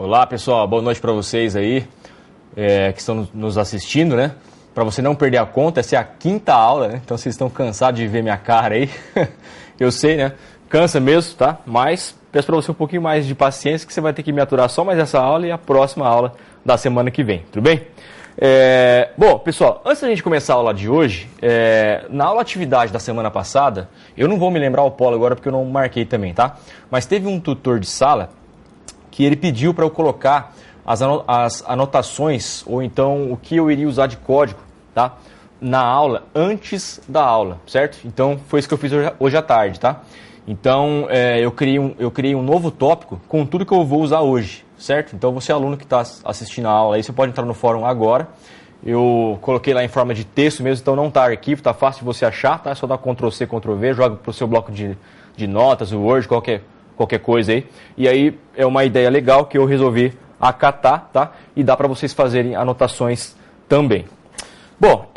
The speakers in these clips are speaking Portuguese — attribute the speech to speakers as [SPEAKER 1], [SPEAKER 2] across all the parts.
[SPEAKER 1] Olá pessoal, boa noite para vocês aí que estão nos assistindo, né? Para você não perder a conta, essa é a 5ª aula, né? Então vocês estão cansados de ver minha cara aí. Eu sei, né? Cansa mesmo, tá? Mas peço para você um pouquinho mais de paciência que você vai ter que me aturar só mais essa aula e a próxima aula da semana que vem, tudo bem? Bom, pessoal, antes da gente começar a aula de hoje, na aula atividade da semana passada, eu não vou me lembrar o polo agora porque eu não marquei também, tá? Mas teve um tutor de sala que ele pediu para eu colocar as anotações ou então o que eu iria usar de código, tá? Na aula, antes da aula, certo? Então foi isso que eu fiz hoje à tarde, tá? Então eu criei um novo tópico com tudo que eu vou usar hoje, certo? Então você aluno que está assistindo a aula aí, você pode entrar no fórum agora. Eu coloquei lá em forma de texto mesmo, então não está arquivo, tá fácil de você achar, tá? É só dar Ctrl+C, Ctrl+V, joga para o seu bloco de notas, o Word, qualquer coisa aí. E aí é uma ideia legal que eu resolvi acatar, tá? E dá para vocês fazerem anotações também. Bom,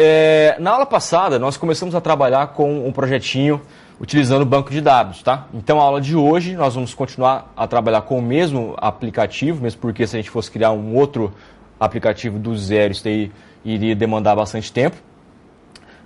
[SPEAKER 1] na aula passada nós começamos a trabalhar com um projetinho utilizando o banco de dados, tá? Então a aula de hoje nós vamos continuar a trabalhar com o mesmo aplicativo, mesmo porque se a gente fosse criar um outro aplicativo do zero, isso daí iria demandar bastante tempo.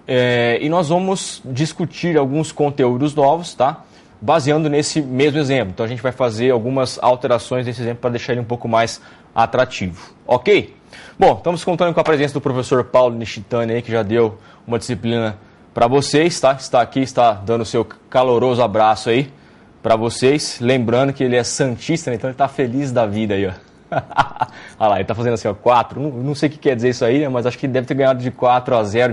[SPEAKER 1] E nós vamos discutir alguns conteúdos novos, tá? Baseando nesse mesmo exemplo. Então a gente vai fazer algumas alterações nesse exemplo para deixar ele um pouco mais atrativo, ok? Bom, estamos contando com a presença do professor Paulo Nishitani aí, que já deu uma disciplina para vocês, tá? Está aqui, está dando o seu caloroso abraço aí para vocês. Lembrando que ele é santista, né? Então ele está feliz da vida aí, ó. Olha lá, ele está fazendo assim, ó, 4. Não sei o que quer dizer isso aí, né? Mas acho que deve ter ganhado de 4-0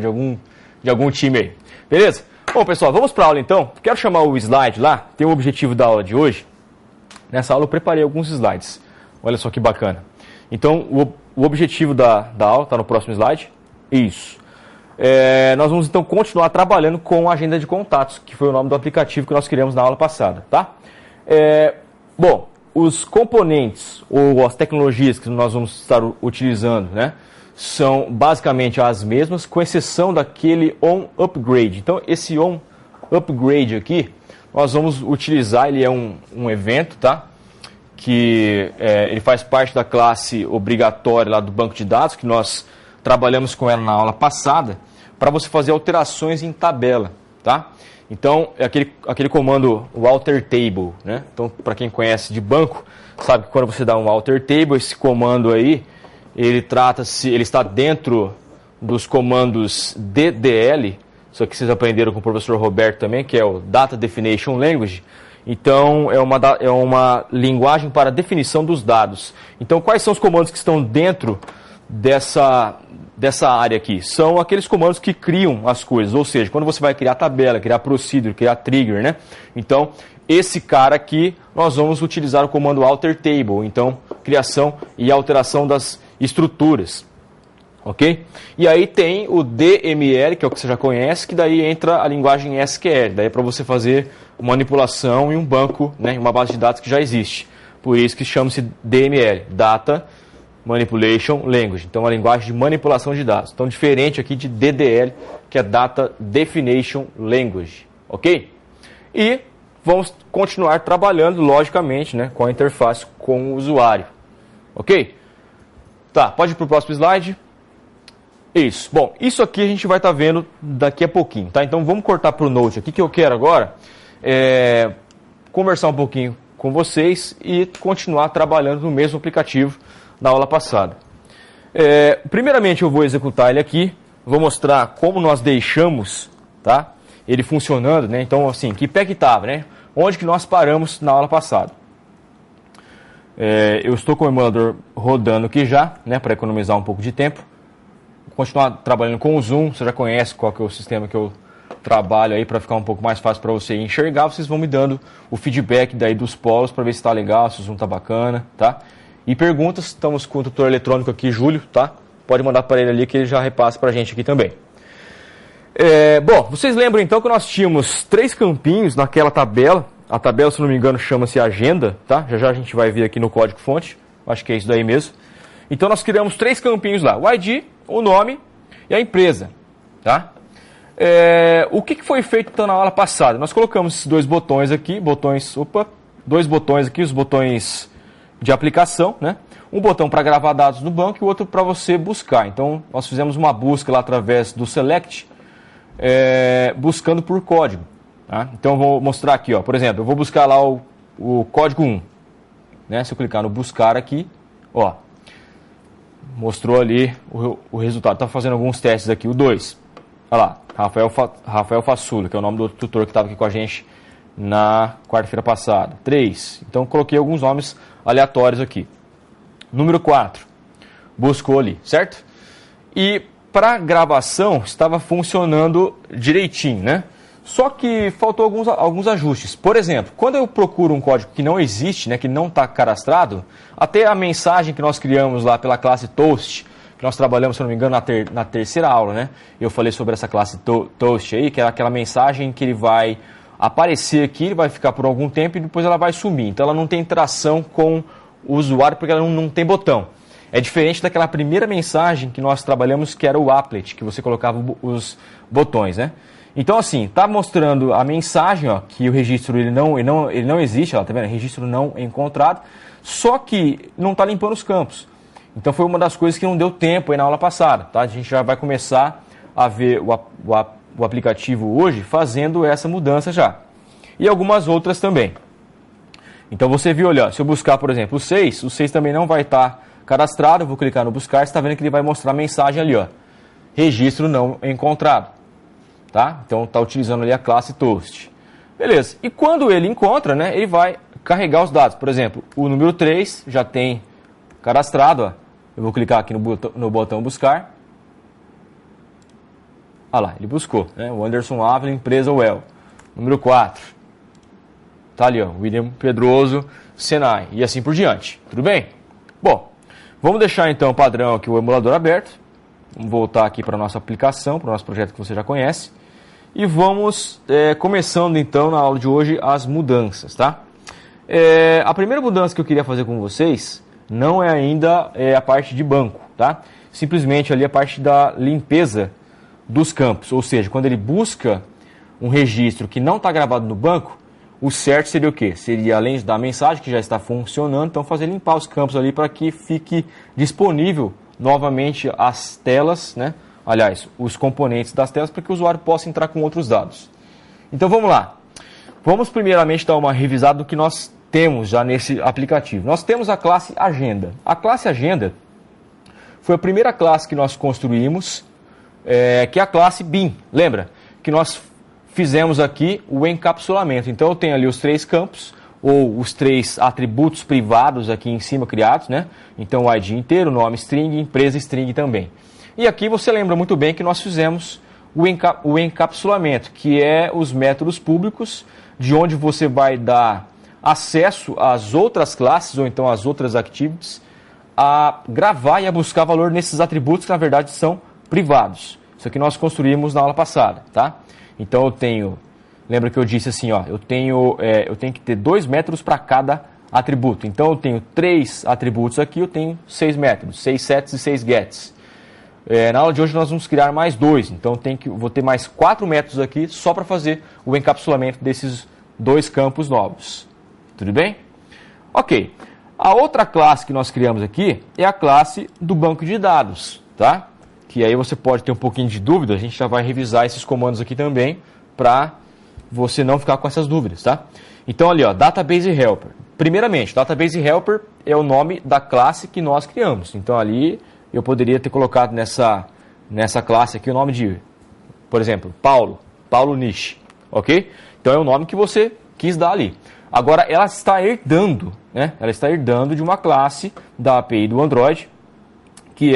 [SPEAKER 1] de algum time aí. Beleza? Bom, pessoal, vamos para a aula então. Quero chamar o slide lá, tem o objetivo da aula de hoje. Nessa aula eu preparei alguns slides. Olha só que bacana. Então, o objetivo da aula está no próximo slide. Isso. Nós vamos então continuar trabalhando com a agenda de contatos, que foi o nome do aplicativo que nós criamos na aula passada, tá? Bom, os componentes ou as tecnologias que nós vamos estar utilizando, né, são basicamente as mesmas, com exceção daquele onUpgrade. Então, esse onUpgrade aqui, nós vamos utilizar, ele é um evento, tá? Que ele faz parte da classe obrigatória lá do banco de dados, que nós trabalhamos com ela na aula passada, para você fazer alterações em tabela, tá? Então, é aquele comando o alter table, né? Então, para quem conhece de banco, sabe que quando você dá um alter table, esse comando aí, ele está dentro dos comandos DDL, isso aqui vocês aprenderam com o professor Roberto também, que é o Data Definition Language. Então, é uma linguagem para definição dos dados. Então, quais são os comandos que estão dentro dessa área aqui? São aqueles comandos que criam as coisas, ou seja, quando você vai criar tabela, criar procedure, criar trigger, né? Então, esse cara aqui, nós vamos utilizar o comando alter table, então, criação e alteração das estruturas, ok? E aí tem o DML, que é o que você já conhece, que daí entra a linguagem SQL, daí é para você fazer manipulação em um banco, né, em uma base de dados que já existe. Por isso que chama-se DML, Data Manipulation Language. Então, é uma linguagem de manipulação de dados. Então, diferente aqui de DDL, que é Data Definition Language, ok? E vamos continuar trabalhando, logicamente, né, com a interface com o usuário, ok? Tá, pode ir para o próximo slide. Isso. Bom, isso aqui a gente vai estar vendo daqui a pouquinho, tá? Então, vamos cortar para o Note aqui, que eu quero agora conversar um pouquinho com vocês e continuar trabalhando no mesmo aplicativo na aula passada. Primeiramente, eu vou executar ele aqui, vou mostrar como nós deixamos, tá, ele funcionando, né? Então, assim, que pé que estava, né? Onde que nós paramos na aula passada. Eu estou com o emulador rodando aqui já, né, para economizar um pouco de tempo. Vou continuar trabalhando com o Zoom, você já conhece qual que é o sistema que eu trabalho aí para ficar um pouco mais fácil para você enxergar. Vocês vão me dando o feedback daí dos polos para ver se está legal, se o Zoom está bacana, tá? E perguntas, estamos com o tutor eletrônico aqui, Júlio, tá? Pode mandar para ele ali que ele já repassa para a gente aqui também. Bom, vocês lembram então que nós tínhamos 3 campinhos naquela tabela. A tabela, se não me engano, chama-se agenda, tá? Já a gente vai ver aqui no código-fonte. Acho que é isso daí mesmo. Então nós criamos 3 campinhos lá. O ID, o nome e a empresa, tá? O que foi feito então na aula passada? Nós colocamos esses 2 botões aqui, dois botões aqui, os botões de aplicação, né? Um botão para gravar dados no banco e o outro para você buscar. Então, nós fizemos uma busca lá através do Select, buscando por código. Tá? Então, eu vou mostrar aqui, ó. Por exemplo, eu vou buscar lá o código 1. Né? Se eu clicar no buscar aqui, ó, mostrou ali o resultado. Está fazendo alguns testes aqui. O 2, olha lá, Rafael Fassula, que é o nome do tutor que estava aqui com a gente na quarta-feira passada. 3, então coloquei alguns nomes aleatórios aqui. Número 4, buscou ali, certo? E para gravação estava funcionando direitinho, né? Só que faltou alguns ajustes. Por exemplo, quando eu procuro um código que não existe, né, que não está cadastrado, até a mensagem que nós criamos lá pela classe Toast, que nós trabalhamos, se não me engano, na terceira aula, né? Eu falei sobre essa classe Toast aí, que é aquela mensagem que ele vai aparecer aqui, ele vai ficar por algum tempo e depois ela vai sumir. Então ela não tem interação com o usuário porque ela não tem botão. É diferente daquela primeira mensagem que nós trabalhamos, que era o applet, que você colocava os botões, né? Então, assim, está mostrando a mensagem, ó, que o registro ele não existe, ó, tá vendo? Registro não encontrado, só que não está limpando os campos. Então, foi uma das coisas que não deu tempo aí na aula passada, tá? A gente já vai começar a ver o aplicativo hoje fazendo essa mudança já. E algumas outras também. Então, você viu, olha, se eu buscar, por exemplo, o 6 também não vai estar cadastrado. Eu vou clicar no buscar, você está vendo que ele vai mostrar a mensagem ali, ó, registro não encontrado. Tá? Então está utilizando ali a classe Toast. Beleza. E quando ele encontra, né, ele vai carregar os dados. Por exemplo, o número 3 já tem cadastrado. Ó. Eu vou clicar aqui no botão buscar. Olha lá, ele buscou. Né? O Anderson Ávila, empresa Well. Número 4. Tá ali, ó, William Pedroso, Senai. E assim por diante. Tudo bem? Bom, vamos deixar então o padrão aqui, o emulador aberto. Vamos voltar aqui para a nossa aplicação, para o nosso projeto que você já conhece. E vamos começando então na aula de hoje as mudanças, tá? A primeira mudança que eu queria fazer com vocês não é ainda a parte de banco, tá? Simplesmente ali a parte da limpeza dos campos, ou seja, quando ele busca um registro que não está gravado no banco, o certo seria o quê? Seria, além da mensagem que já está funcionando, então fazer limpar os campos ali para que fique disponível novamente as telas, né? Aliás, os componentes das telas para que o usuário possa entrar com outros dados. Então vamos lá. Vamos primeiramente dar uma revisada do que nós temos já nesse aplicativo. Nós temos a classe Agenda. A classe Agenda foi a primeira classe que nós construímos, que é a classe BIM. Lembra? Que nós fizemos aqui o encapsulamento. Então eu tenho ali os 3 campos, ou os 3 atributos privados aqui em cima criados, né? Então o ID inteiro, nome string, empresa string também. E aqui você lembra muito bem que nós fizemos o encapsulamento, que é os métodos públicos, de onde você vai dar acesso às outras classes, ou então às outras activities, a gravar e a buscar valor nesses atributos que na verdade são privados. Isso aqui nós construímos na aula passada, tá? Então eu tenho... Lembra que eu disse assim, ó, eu tenho que ter 2 métodos para cada atributo. Então eu tenho 3 atributos aqui, eu tenho 6 métodos, 6 sets e 6 gets. Na aula de hoje nós vamos criar mais 2, então vou ter mais 4 métodos aqui só para fazer o encapsulamento desses 2 campos novos. Tudo bem? Ok. A outra classe que nós criamos aqui é a classe do banco de dados, tá? Que aí você pode ter um pouquinho de dúvida, a gente já vai revisar esses comandos aqui também para você não ficar com essas dúvidas, tá? Então ali, ó, Database Helper. Primeiramente, Database Helper é o nome da classe que nós criamos. Então ali eu poderia ter colocado nessa classe aqui o nome de, por exemplo, Paulo Niche, ok? Então é o nome que você quis dar ali. Agora ela está herdando, né? Ela está herdando de uma classe da API do Android, que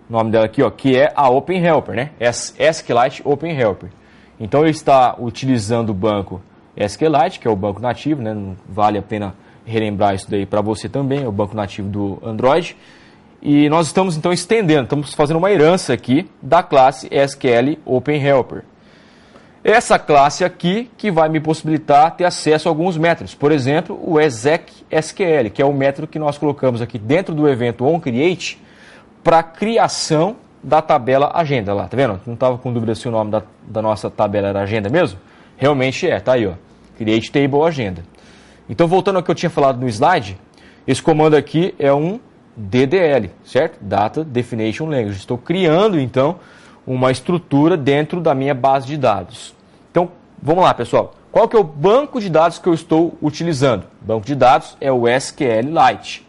[SPEAKER 1] o nome dela aqui, ó, que é a Open Helper, né? SQLite Open Helper. Então ele está utilizando o banco SQLite, que é o banco nativo, né? Não vale a pena relembrar isso daí para você também, é o banco nativo do Android. E nós estamos então estendendo, estamos fazendo uma herança aqui da classe SQL Open Helper. Essa classe aqui que vai me possibilitar ter acesso a alguns métodos. Por exemplo, o exec_sql, que é o método que nós colocamos aqui dentro do evento onCreate para criação da tabela agenda. Lá, tá vendo? Não estava com dúvida se o nome da nossa tabela era agenda mesmo? Realmente tá aí, ó. Create Table Agenda. Então, voltando ao que eu tinha falado no slide, Esse comando aqui é um DDL, certo? Data Definition Language. Estou criando, então, uma estrutura dentro da minha base de dados. Então, vamos lá, pessoal. Qual que é o banco de dados que eu estou utilizando? O banco de dados é o SQLite.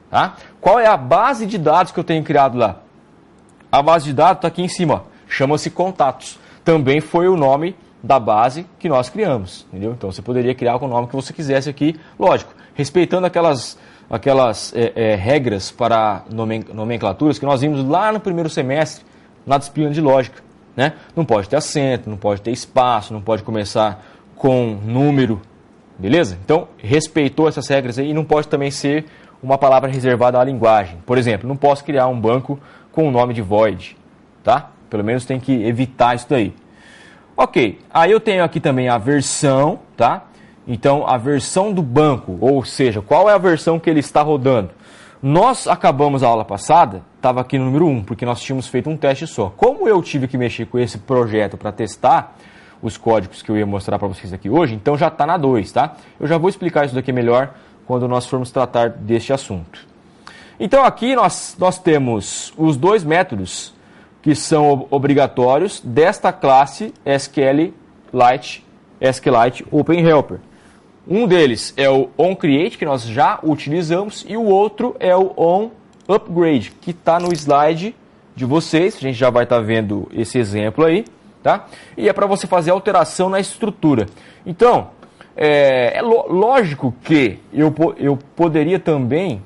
[SPEAKER 1] Tá? Qual é a base de dados que eu tenho criado lá? A base de dados está aqui em cima, chama-se contatos. Também foi o nome da base que nós criamos, entendeu? Então você poderia criar com o nome que você quisesse aqui, lógico, respeitando aquelas regras para nomenclaturas que nós vimos lá no primeiro semestre, na disciplina de lógica. Né? Não pode ter acento, não pode ter espaço, não pode começar com número, beleza? Então, respeitou essas regras aí e não pode também ser uma palavra reservada à linguagem. Por exemplo, não posso criar um banco com o nome de void, tá? Pelo menos tem que evitar isso daí. Ok, aí eu tenho aqui também a versão, tá? Então, a versão do banco, ou seja, qual é a versão que ele está rodando? Nós acabamos a aula passada, estava aqui no número 1, porque nós tínhamos feito um teste só. Como eu tive que mexer com esse projeto para testar os códigos que eu ia mostrar para vocês aqui hoje, então já está na 2, tá? Eu já vou explicar isso daqui melhor quando nós formos tratar deste assunto. Então aqui nós temos os dois métodos que são obrigatórios desta classe SQLite OpenHelper. Um deles é o onCreate, que nós já utilizamos, e o outro é o onUpgrade, que está no slide de vocês. A gente já vai estar vendo esse exemplo aí, tá? E é para você fazer alteração na estrutura. Então, lógico que eu poderia também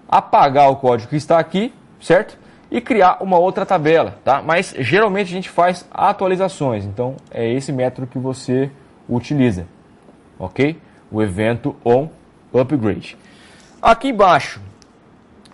[SPEAKER 1] apagar o código que está aqui, certo? E criar uma outra tabela, tá? Mas geralmente a gente faz atualizações, então é esse método que você utiliza, ok? O evento onUpgrade. Aqui embaixo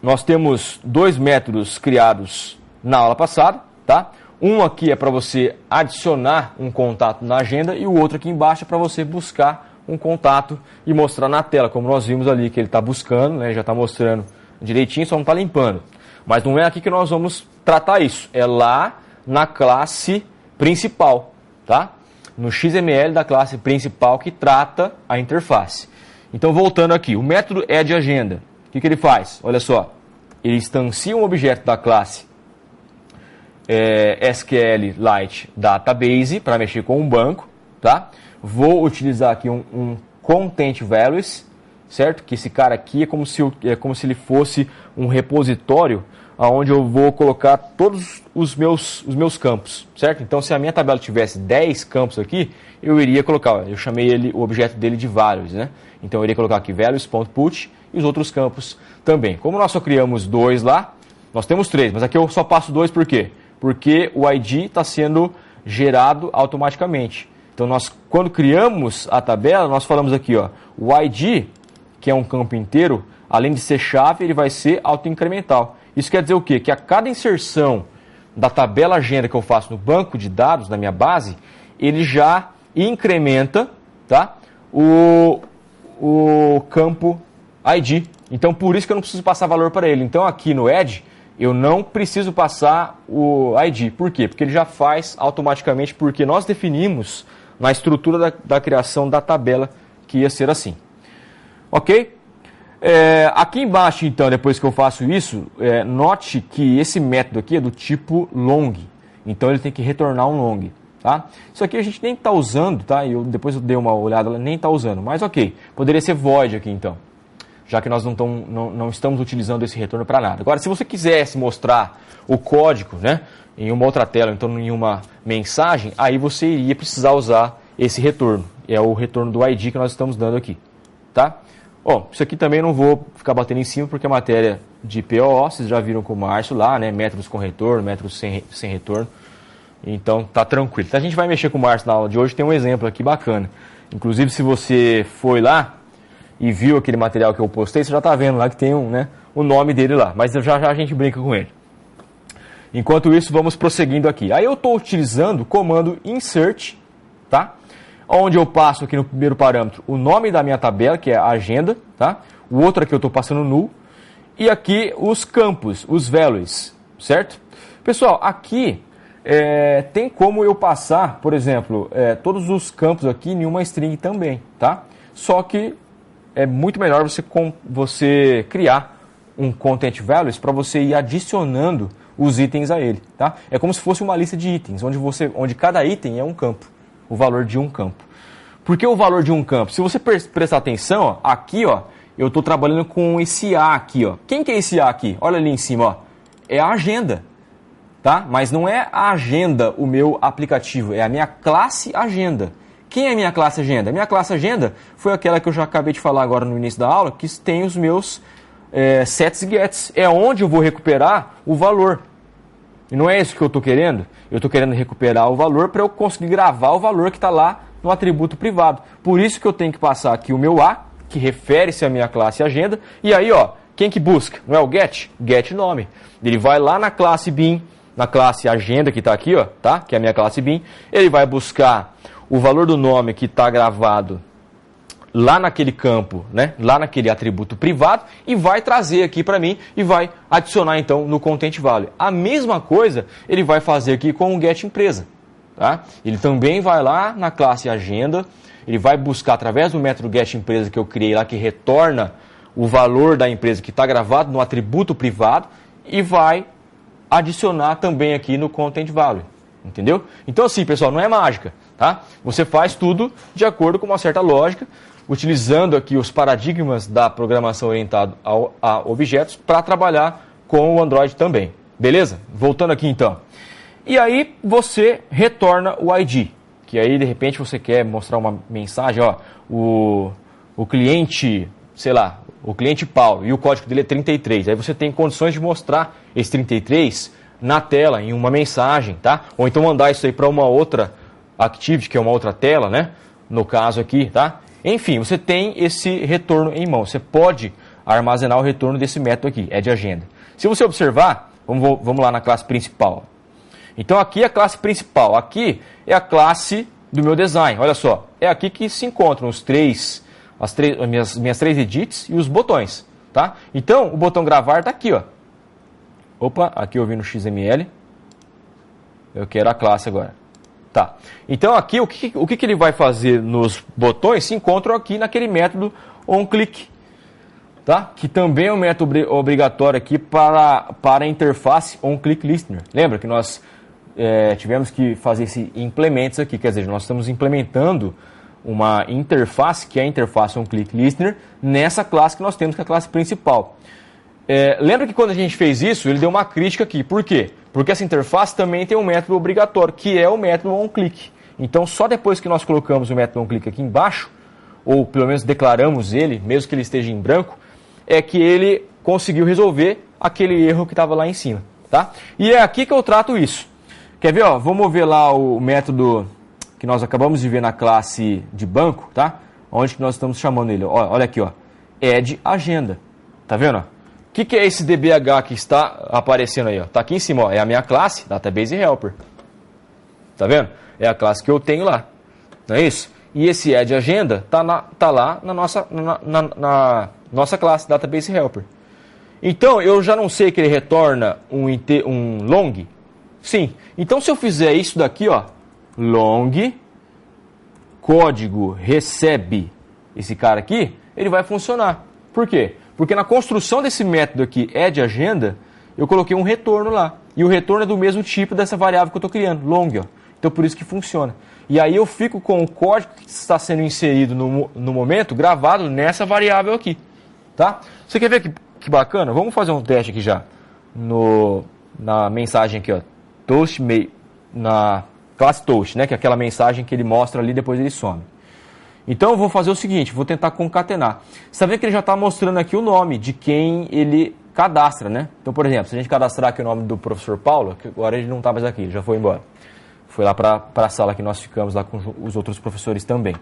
[SPEAKER 1] nós temos dois métodos criados na aula passada, tá? Um aqui é para você adicionar um contato na agenda e o outro aqui embaixo é para você buscar um contato e mostrar na tela, como nós vimos ali que ele está buscando, né? Já está mostrando direitinho, só não está limpando. Mas não é aqui que nós vamos tratar isso, é lá na classe principal, tá? No XML da classe principal que trata a interface. Então, voltando aqui, o método addAgenda, o que ele faz? Olha só, ele instancia um objeto da classe SQLite Database para mexer com um banco, tá? Vou utilizar aqui um Content Values, certo? Que esse cara aqui é como se ele fosse um repositório onde eu vou colocar todos os meus campos, certo? Então, se a minha tabela tivesse 10 campos aqui, eu iria colocar, eu chamei o objeto dele de values, né? Então, eu iria colocar aqui values.put e os outros campos também. Como nós só criamos 2 lá, nós temos 3, mas aqui eu só passo 2 por quê? Porque o ID está sendo gerado automaticamente. Então, quando criamos a tabela, nós falamos aqui, ó, o ID, que é um campo inteiro, além de ser chave, ele vai ser autoincremental. Isso quer dizer o quê? Que a cada inserção da tabela agenda que eu faço no banco de dados, na minha base, ele já incrementa, tá, o campo ID. Então, por isso que eu não preciso passar valor para ele. Então, aqui no Add, eu não preciso passar o ID. Por quê? Porque ele já faz automaticamente, porque nós definimos na estrutura da criação da tabela que ia ser assim. Ok? Aqui embaixo, então, depois que eu faço isso, note que esse método aqui é do tipo long. Então, ele tem que retornar um long. Tá? Isso aqui a gente nem está usando, tá? Depois eu dei uma olhada, nem está usando. Mas ok, poderia ser void aqui, então. Já que nós não estamos utilizando esse retorno para nada. Agora, se você quisesse mostrar o código, né, em uma outra tela, então em uma mensagem, aí você iria precisar usar esse retorno. É o retorno do ID que nós estamos dando aqui. Tá? Bom, isso aqui também não vou ficar batendo em cima, porque a matéria de POO, vocês já viram com o Márcio lá, né? Métodos com retorno, métodos sem retorno. Então, tá tranquilo. Então, a gente vai mexer com o Márcio na aula de hoje, tem um exemplo aqui bacana. Inclusive, se você foi lá e viu aquele material que eu postei, você já está vendo lá que tem o nome dele lá. Mas já a gente brinca com ele. Enquanto isso, vamos prosseguindo aqui. Aí eu estou utilizando o comando insert, tá? Onde eu passo aqui no primeiro parâmetro o nome da minha tabela, que é a agenda, tá? O outro aqui eu estou passando null. E aqui os campos, os values, certo? Pessoal, aqui tem como eu passar, por exemplo, todos os campos aqui em uma string também, tá? Só que é muito melhor você criar um Content Values para você ir adicionando os itens a ele, tá? É como se fosse uma lista de itens, onde cada item é um campo, o valor de um campo. Por que o valor de um campo? Se você prestar atenção, ó, aqui, ó, eu estou trabalhando com esse A aqui, ó. Quem que é esse A aqui? Olha ali em cima, ó. É a agenda, tá? Mas não é a agenda o meu aplicativo, é a minha classe agenda. Quem é a minha classe agenda? A minha classe agenda foi aquela que eu já acabei de falar agora no início da aula, que tem os meus sets e gets. É onde eu vou recuperar o valor. E não é isso que eu estou querendo. Eu estou querendo recuperar o valor para eu conseguir gravar o valor que está lá no atributo privado. Por isso que eu tenho que passar aqui o meu A, que refere-se à minha classe agenda. E aí, ó, quem que busca? Não é o get? Get nome. Ele vai lá na classe bin, na classe agenda que está aqui, ó, tá? Que é a minha classe bin. Ele vai buscar o valor do nome que está gravado lá naquele campo, né? Lá naquele atributo privado e vai trazer aqui para mim e vai adicionar então no Content Value. A mesma coisa ele vai fazer aqui com o get empresa, tá? Ele também vai lá na classe agenda, ele vai buscar através do método get empresa que eu criei lá, que retorna o valor da empresa que está gravado no atributo privado e vai adicionar também aqui no Content Value, entendeu? Então assim, pessoal, não é mágica, tá? Você faz tudo de acordo com uma certa lógica, utilizando aqui os paradigmas da programação orientada a objetos para trabalhar com o Android também, beleza? Voltando aqui então. E aí você retorna o ID, que aí de repente você quer mostrar uma mensagem, ó, o cliente, sei lá, o cliente Paulo, e o código dele é 33. Aí você tem condições de mostrar esse 33 na tela, em uma mensagem, tá? Ou então mandar isso aí para uma outra activity, que é uma outra tela, né? No caso aqui, tá? Enfim, você tem esse retorno em mão. Você pode armazenar o retorno desse método aqui, é de agenda. Se você observar, vamos lá na classe principal. Então aqui é a classe principal, aqui é a classe do meu design. Olha só, é aqui que se encontram as minhas três edits e os botões, tá? Então o botão gravar está aqui, ó. Opa, aqui eu vim no XML. Eu quero a classe agora. Tá. Então aqui o que ele vai fazer nos botões se encontram aqui naquele método onClick, tá? Que também é um método obrigatório aqui para a interface onClickListener. Lembra que nós tivemos que fazer esse implementos aqui, quer dizer, nós estamos implementando uma interface, que é a interface onClickListener, nessa classe que nós temos, que é a classe principal. Lembra que quando a gente fez isso, ele deu uma crítica aqui. Por quê? Porque essa interface também tem um método obrigatório, que é o método onClick. Então, só depois que nós colocamos o método onClick aqui embaixo, ou pelo menos declaramos ele, mesmo que ele esteja em branco, é que ele conseguiu resolver aquele erro que estava lá em cima, tá? E é aqui que eu trato isso. Quer ver? Ó, vamos ver lá o método que nós acabamos de ver na classe de banco, tá? Onde que nós estamos chamando ele? Ó, olha aqui, ó, add agenda. Tá vendo? O que é esse DBH que está aparecendo aí? Está aqui em cima, ó, é a minha classe, Database Helper. Tá vendo? É a classe que eu tenho lá. Não é isso? E esse add agenda tá lá na nossa classe, Database Helper. Então, eu já não sei que ele retorna um long? Sim. Então, se eu fizer isso daqui, ó, long, código recebe esse cara aqui, ele vai funcionar. Por quê? Porque na construção desse método aqui, addAgenda, eu coloquei um retorno lá. E o retorno é do mesmo tipo dessa variável que eu estou criando, long. Ó. Então, por isso que funciona. E aí eu fico com o código que está sendo inserido no momento, gravado nessa variável aqui. Tá? Você quer ver que bacana? Vamos fazer um teste aqui já. Na mensagem aqui, ó. Toast, na classe Toast, né? Que é aquela mensagem que ele mostra ali e depois ele some. Então eu vou fazer o seguinte, vou tentar concatenar. Você está vendo que ele já está mostrando aqui o nome de quem ele cadastra, né? Então, por exemplo, se a gente cadastrar aqui o nome do professor Paulo, que agora ele não está mais aqui, ele já foi embora. Foi lá para a sala que nós ficamos lá com os outros professores também.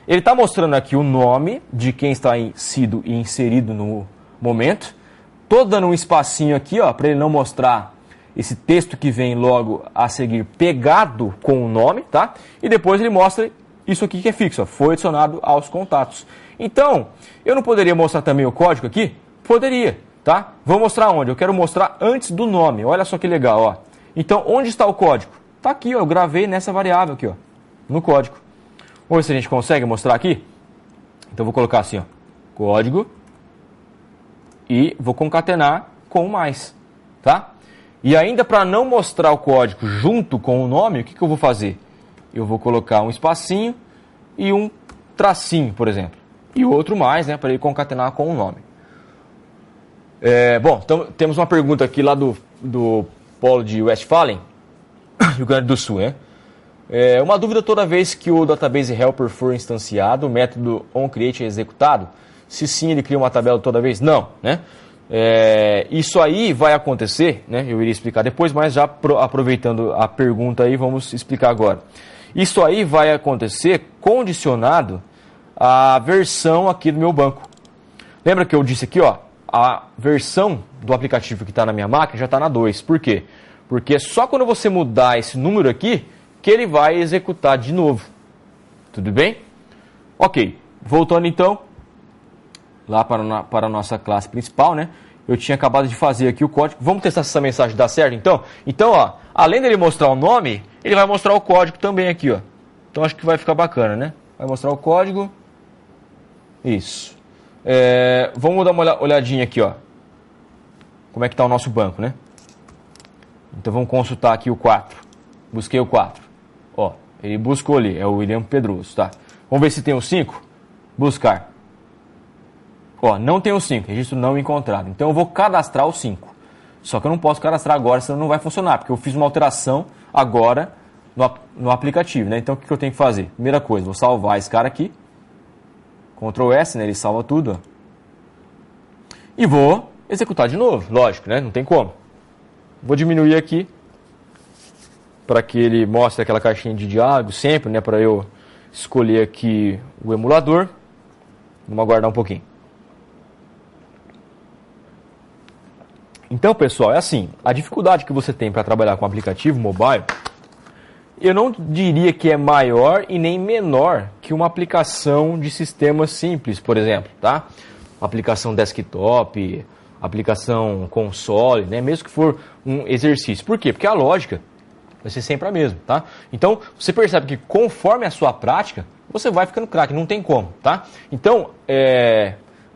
[SPEAKER 1] Ele está mostrando aqui o nome de quem está sido inserido no momento. Estou dando um espacinho aqui, ó, para ele não mostrar esse texto que vem logo a seguir pegado com o nome, tá? E depois ele mostra isso aqui que é fixo, ó, foi adicionado aos contatos. Então, eu não poderia mostrar também o código aqui? Poderia, tá? Vou mostrar onde? Eu quero mostrar antes do nome. Olha só que legal, ó. Então, onde está o código? Tá aqui, ó, eu gravei nessa variável aqui, ó, no código. Vamos ver se a gente consegue mostrar aqui. Então, vou colocar assim, ó, código e vou concatenar com o mais, tá? E ainda para não mostrar o código junto com o nome, o que eu vou fazer? Eu vou colocar um espacinho e um tracinho, por exemplo. E outro mais, né, para ele concatenar com o nome. Bom, então temos uma pergunta aqui lá do Polo de Westfalen, Rio Grande do Sul, né? Uma dúvida: toda vez que o Database Helper for instanciado, o método onCreate é executado? Se sim, ele cria uma tabela toda vez? Não, né? Isso aí vai acontecer, né? Eu iria explicar depois, mas já aproveitando a pergunta aí, vamos explicar agora. Isso aí vai acontecer condicionado à versão aqui do meu banco. Lembra que eu disse aqui, ó, a versão do aplicativo que está na minha máquina já está na 2. Por quê? Porque só quando você mudar esse número aqui que ele vai executar de novo. Tudo bem? Ok, voltando então lá para a nossa classe principal, né? Eu tinha acabado de fazer aqui o código. Vamos testar se essa mensagem dá certo, então? Então, ó, além dele mostrar o nome, ele vai mostrar o código também aqui, ó. Então, acho que vai ficar bacana, né? Vai mostrar o código. Isso. Vamos dar uma olhadinha aqui, ó. Como é que está o nosso banco, né? Então, vamos consultar aqui o 4. Busquei o 4. Ó, ele buscou ali. É o William Pedroso, tá? Vamos ver se tem o 5. Buscar. Ó, não tem o 5, registro não encontrado. Então eu vou cadastrar o 5. Só que eu não posso cadastrar agora, senão não vai funcionar, porque eu fiz uma alteração agora no aplicativo, né? Então o que eu tenho que fazer? Primeira coisa, vou salvar esse cara aqui. Ctrl S, né? Ele salva tudo, ó. E vou executar de novo, lógico, né? Não tem como. Vou diminuir aqui para que ele mostre aquela caixinha de diálogo sempre, né? Para eu escolher aqui o emulador. Vamos aguardar um pouquinho. Então, pessoal, é assim, a dificuldade que você tem para trabalhar com aplicativo mobile, eu não diria que é maior e nem menor que uma aplicação de sistemas simples, por exemplo, tá? Aplicação desktop, aplicação console, né? Mesmo que for um exercício. Por quê? Porque a lógica vai ser sempre a mesma, tá? Então, você percebe que conforme a sua prática, você vai ficando craque, não tem como, tá? Então,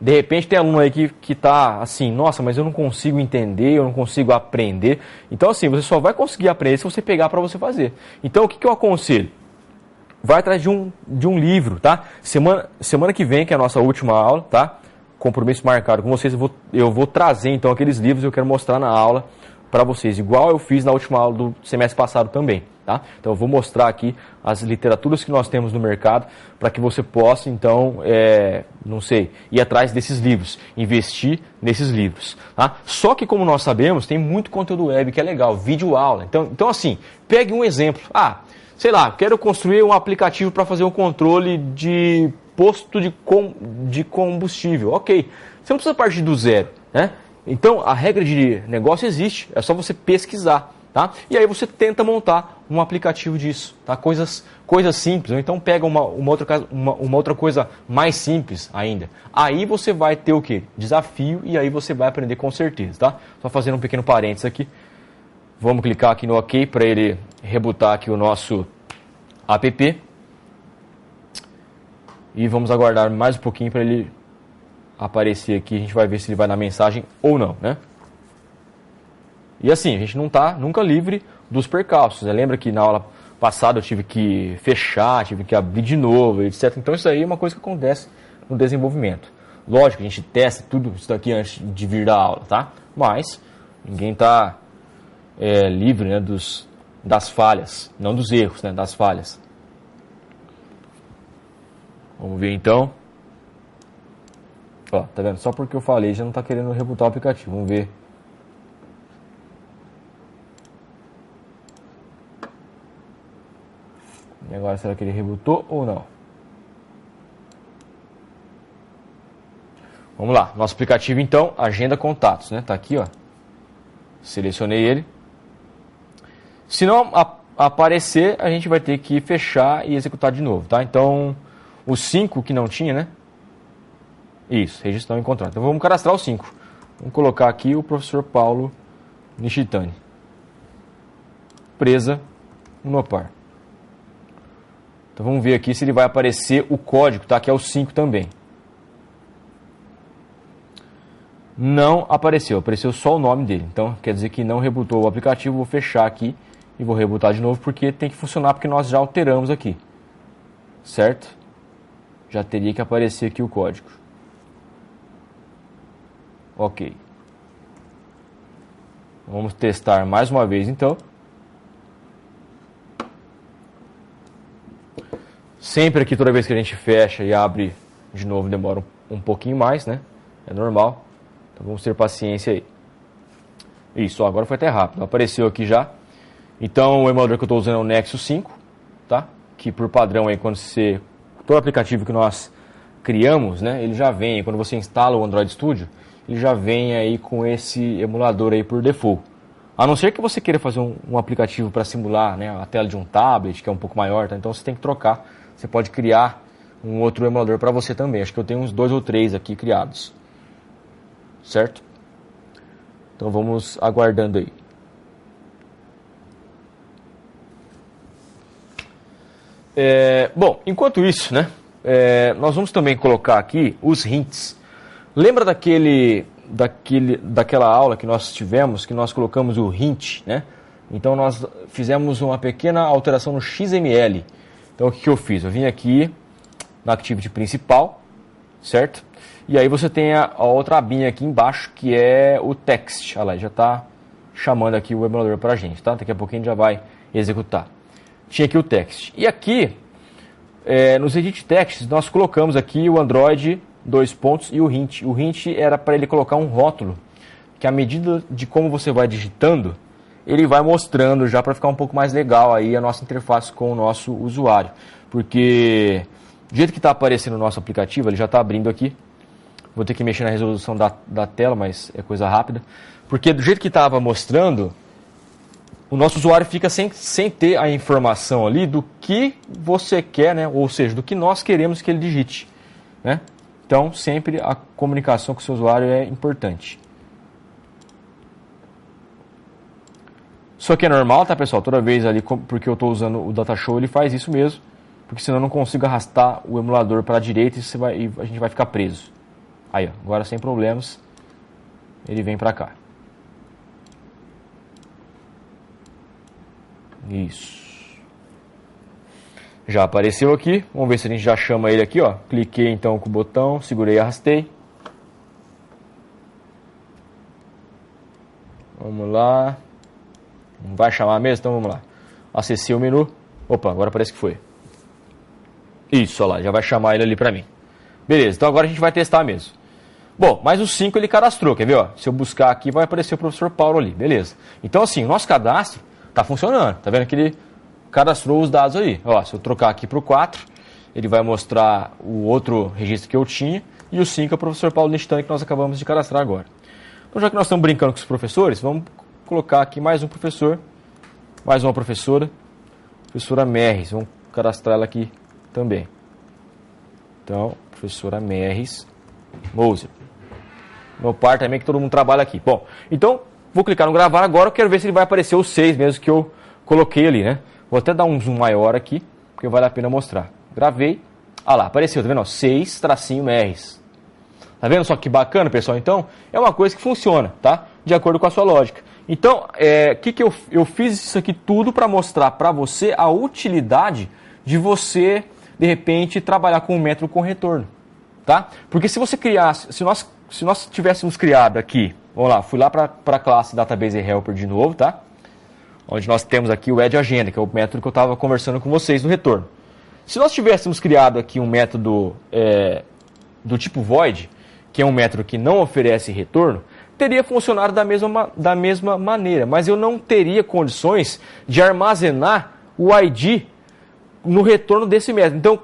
[SPEAKER 1] de repente tem aluno aí que tá assim, nossa, mas eu não consigo entender, eu não consigo aprender. Então assim, você só vai conseguir aprender se você pegar para você fazer. Então o que eu aconselho? Vai atrás de um livro, tá? Semana que vem, que é a nossa última aula, tá? Compromisso marcado com vocês, eu vou trazer então aqueles livros que eu quero mostrar na aula para vocês, igual eu fiz na última aula do semestre passado também, tá? Então eu vou mostrar aqui as literaturas que nós temos no mercado para que você possa então, não sei, ir atrás desses livros, investir nesses livros, tá? Só que como nós sabemos, tem muito conteúdo web que é legal, vídeo aula. Então assim, pegue um exemplo. Sei lá, quero construir um aplicativo para fazer um controle de posto de combustível. Ok, você não precisa partir do zero, né? Então, a regra de negócio existe, é só você pesquisar, tá? E aí você tenta montar um aplicativo disso, tá? Coisas simples, ou então pega uma outra coisa mais simples ainda. Aí você vai ter o quê? Desafio, e aí você vai aprender com certeza, tá? Só fazendo um pequeno parênteses aqui. Vamos clicar aqui no OK para ele rebootar aqui o nosso app. E vamos aguardar mais um pouquinho para ele aparecer aqui, a gente vai ver se ele vai na mensagem ou não, né? E assim, a gente não está nunca livre dos percalços, né? Lembra que na aula passada eu tive que fechar, tive que abrir de novo, etc. Então isso aí é uma coisa que acontece no desenvolvimento. Lógico, a gente testa tudo isso daqui antes de vir da aula, tá? Mas ninguém está livre, né, das falhas, não dos erros, né, das falhas. Vamos ver então. Ó, tá vendo? Só porque eu falei já não está querendo rebootar o aplicativo. Vamos ver. E agora, será que ele rebootou ou não? Vamos lá. Nosso aplicativo então, Agenda Contatos, né? Tá aqui, ó. Selecionei ele. Se não aparecer, a gente vai ter que fechar e executar de novo, tá? Então, os 5 que não tinha, né? Isso, registro não encontrado. Então vamos cadastrar os 5. Vamos colocar aqui o professor Paulo Nishitani. Empresa Unopar. Então vamos ver aqui se ele vai aparecer o código, tá? Que é o 5 também. Não apareceu, apareceu só o nome dele. Então quer dizer que não rebootou o aplicativo. Vou fechar aqui e vou rebootar de novo porque tem que funcionar, porque nós já alteramos aqui, certo? Já teria que aparecer aqui o código. Ok. Vamos testar mais uma vez então. Sempre aqui, toda vez que a gente fecha e abre de novo, demora um pouquinho mais, né? É normal. Então vamos ter paciência aí. Isso, ó, agora foi até rápido. Apareceu aqui já. Então o emulador que eu estou usando é o Nexus 5, tá? Que por padrão aí, quando você... todo aplicativo que nós criamos, né? Ele já vem, quando você instala o Android Studio, ele já vem aí com esse emulador aí por default. A não ser que você queira fazer um aplicativo para simular, né, a tela de um tablet, que é um pouco maior, tá? Então você tem que trocar. Você pode criar um outro emulador para você também. Acho que eu tenho uns 2 ou 3 aqui criados. Certo? Então vamos aguardando aí. Bom, enquanto isso, né, nós vamos também colocar aqui os hints. Lembra daquela aula que nós tivemos, que nós colocamos o hint, né? Então nós fizemos uma pequena alteração no XML. Então o que eu fiz? Eu vim aqui na Activity principal, certo? E aí você tem a outra abinha aqui embaixo, que é o text. Olha lá, já está chamando aqui o emulador para a gente, tá? Daqui a pouquinho já vai executar. Tinha aqui o text. E aqui, nos edit texts, nós colocamos aqui o Android, 2 pontos, e o hint. O hint era para ele colocar um rótulo, que à medida de como você vai digitando, ele vai mostrando já para ficar um pouco mais legal aí a nossa interface com o nosso usuário. Porque do jeito que está aparecendo o nosso aplicativo, ele já está abrindo aqui. Vou ter que mexer na resolução da tela, mas é coisa rápida. Porque do jeito que estava mostrando, o nosso usuário fica sem ter a informação ali do que você quer, né? Ou seja, do que nós queremos que ele digite, né? Então, sempre a comunicação com o seu usuário é importante. Isso aqui é normal, tá, pessoal? Toda vez ali, porque eu estou usando o Datashow, ele faz isso mesmo. Porque senão eu não consigo arrastar o emulador para a direita e a gente vai ficar preso. Aí, ó, agora sem problemas, ele vem para cá. Isso. Já apareceu aqui. Vamos ver se a gente já chama ele aqui, ó. Cliquei então com o botão, segurei e arrastei. Vamos lá. Não vai chamar mesmo? Então vamos lá. Acessei o menu. Opa, agora parece que foi. Isso, olha lá, já vai chamar ele ali pra mim. Beleza, então agora a gente vai testar mesmo. Bom, mas o 5 ele cadastrou, quer ver? Ó? Se eu buscar aqui, vai aparecer o professor Paulo ali, beleza. Então assim, o nosso cadastro tá funcionando. Tá vendo que ele cadastrou os dados aí. Ó, se eu trocar aqui pro 4, ele vai mostrar o outro registro que eu tinha. E o 5 é o professor Paulo Nistani, que nós acabamos de cadastrar agora. Então já que nós estamos brincando com os professores, vamos colocar aqui mais um professor, mais uma professora, professora Merris, vamos cadastrar ela aqui também. Então, professora Merris Moser. No par também, que todo mundo trabalha aqui. Bom, então, vou clicar no gravar agora, eu quero ver se ele vai aparecer os 6 mesmo que eu coloquei ali, né? Vou até dar um zoom maior aqui, porque vale a pena mostrar. Gravei, ah lá, apareceu, tá vendo? 6-Merris. Tá vendo só que bacana, pessoal? Então, é uma coisa que funciona, tá? De acordo com a sua lógica. Então, que eu fiz isso aqui tudo para mostrar para você a utilidade de você, de repente, trabalhar com um método com retorno, tá? Porque se você criasse, se nós tivéssemos criado aqui, vamos lá, fui lá para a classe Database Helper de novo, tá? Onde nós temos aqui o Add Agenda, que é o método que eu estava conversando com vocês no retorno. Se nós tivéssemos criado aqui um método do tipo Void, que é um método que não oferece retorno, teria funcionado da mesma maneira, mas eu não teria condições de armazenar o ID no retorno desse método. Então,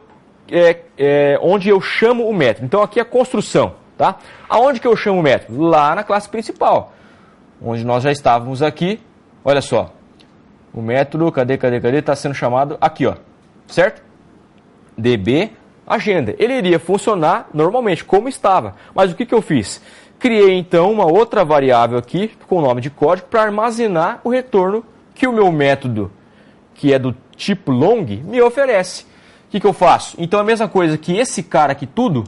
[SPEAKER 1] onde eu chamo o método. Então, aqui é a construção, tá? Aonde que eu chamo o método? Lá na classe principal, onde nós já estávamos aqui. Olha só, o método, cadê? Está sendo chamado aqui, ó, certo? DB Agenda. Ele iria funcionar normalmente, como estava. Mas o que eu fiz? Criei, então, uma outra variável aqui, com o nome de código, para armazenar o retorno que o meu método, que é do tipo long, me oferece. O que eu faço? Então, a mesma coisa que esse cara aqui tudo,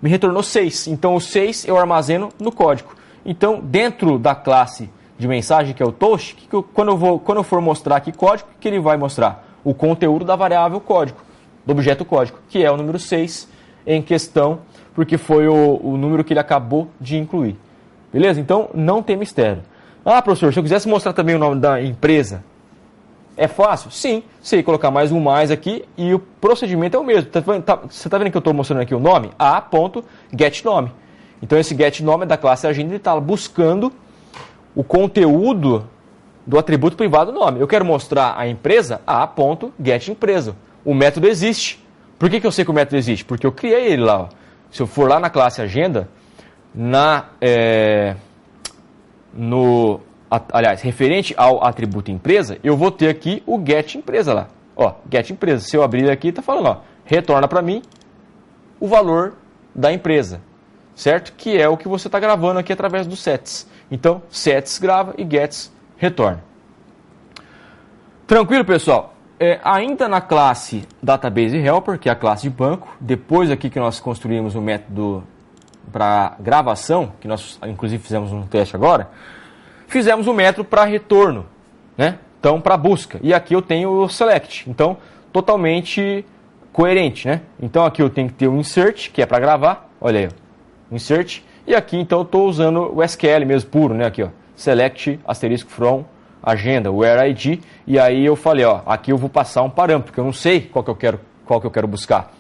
[SPEAKER 1] me retornou 6. Então, o 6 eu armazeno no código. Então, dentro da classe de mensagem, que é o toast, quando eu for mostrar aqui código, o que ele vai mostrar? O conteúdo da variável código, do objeto código, que é o número 6 em questão, porque foi o número que ele acabou de incluir. Beleza? Então, não tem mistério. Ah, professor, se eu quisesse mostrar também o nome da empresa, é fácil? Sim. Você colocar mais um mais aqui e o procedimento é o mesmo. Você está vendo que eu estou mostrando aqui o nome? A.getNome. Então, esse getNome é da classe agenda e está buscando o conteúdo do atributo privado nome. Eu quero mostrar a empresa, a.getEmpresa. O método existe. Por que eu sei que o método existe? Porque eu criei ele lá. Ó. Se eu for lá na classe agenda, referente ao atributo empresa, eu vou ter aqui o getEmpresa lá. Ó, getEmpresa. Se eu abrir aqui, está falando, ó, retorna para mim o valor da empresa. Certo? Que é o que você está gravando aqui através do sets. Então, sets grava e gets retorna. Tranquilo, pessoal? Ainda na classe Database Helper, que é a classe de banco, depois aqui que nós construímos o método para gravação, que nós inclusive fizemos um teste agora, fizemos o método para retorno, né? Então, para busca. E aqui eu tenho o select. Então, totalmente coerente, né? Então, aqui eu tenho que ter o insert, que é para gravar. Olha aí, ó. Insert, e aqui então eu estou usando o SQL mesmo puro, né? Aqui, ó, select asterisco from agenda, where ID, e aí eu falei, ó, aqui eu vou passar um parâmetro, porque eu não sei qual que eu quero buscar.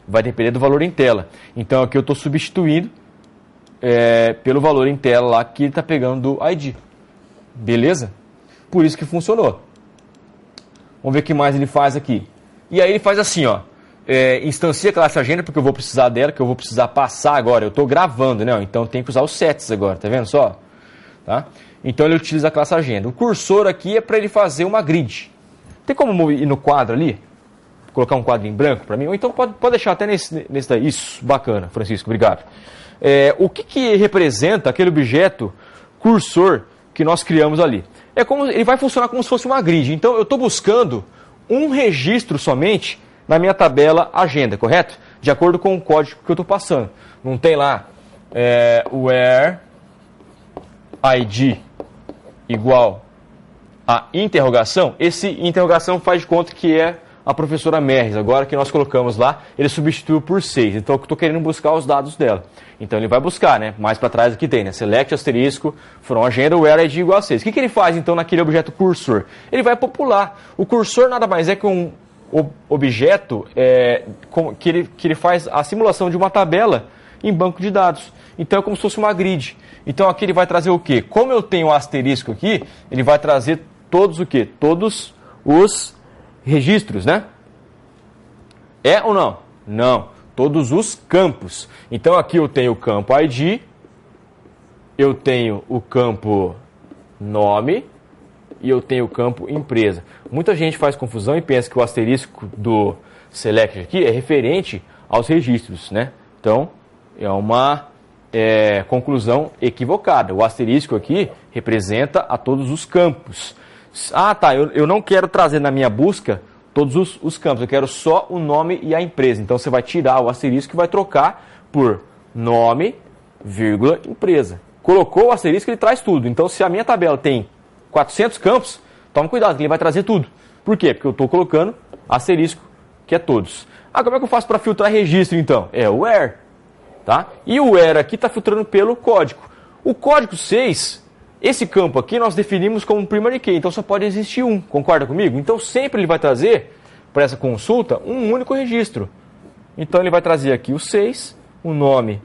[SPEAKER 1] Vai depender do valor em tela. Então aqui eu estou substituindo pelo valor em tela lá que ele está pegando do ID. Beleza? Por isso que funcionou. Vamos ver o que mais ele faz aqui. E aí ele faz assim, ó. Instancia a classe agenda, porque eu vou precisar dela, que eu vou precisar passar agora. Eu estou gravando, né? Então tem que usar os sets agora, tá vendo só? Tá? Então ele utiliza a classe agenda. O cursor aqui é para ele fazer uma grid. Tem como ir no quadro ali? Colocar um quadro em branco para mim? Ou então pode deixar até nesse daí. Isso, bacana, Francisco, obrigado. O que representa aquele objeto cursor que nós criamos ali? Ele vai funcionar como se fosse uma grid. Então eu estou buscando um registro somente na minha tabela agenda, correto? De acordo com o código que eu estou passando. Não tem lá where ID igual a interrogação? Esse interrogação faz de conta que é a professora Merres. Agora que nós colocamos lá, ele substituiu por 6. Então eu estou querendo buscar os dados dela. Então ele vai buscar, né? Mais para trás aqui tem, né? Select asterisco from agenda where ID igual a 6. O que ele faz então naquele objeto cursor? Ele vai popular. O cursor nada mais é que um objeto que ele faz a simulação de uma tabela em banco de dados. Então é como se fosse uma grid. Então aqui ele vai trazer o quê? Como eu tenho um asterisco aqui, ele vai trazer todos o quê? Todos os registros, né? É ou não? Não. Todos os campos. Então aqui eu tenho o campo ID, eu tenho o campo nome, e eu tenho o campo empresa. Muita gente faz confusão e pensa que o asterisco do select aqui é referente aos registros, né? Então, é uma conclusão equivocada. O asterisco aqui representa a todos os campos. Ah, tá, eu não quero trazer na minha busca todos os campos, eu quero só o nome e a empresa. Então, você vai tirar o asterisco e vai trocar por nome, vírgula, empresa. Colocou o asterisco, ele traz tudo. Então, se a minha tabela tem 400 campos, toma cuidado, que ele vai trazer tudo. Por quê? Porque eu estou colocando asterisco, que é todos. Ah, como é que eu faço para filtrar registro, então? É o where. Tá? E o where aqui está filtrando pelo código. O código 6, esse campo aqui, nós definimos como primary key, então só pode existir um. Concorda comigo? Então sempre ele vai trazer, para essa consulta, um único registro. Então ele vai trazer aqui o 6, o nome,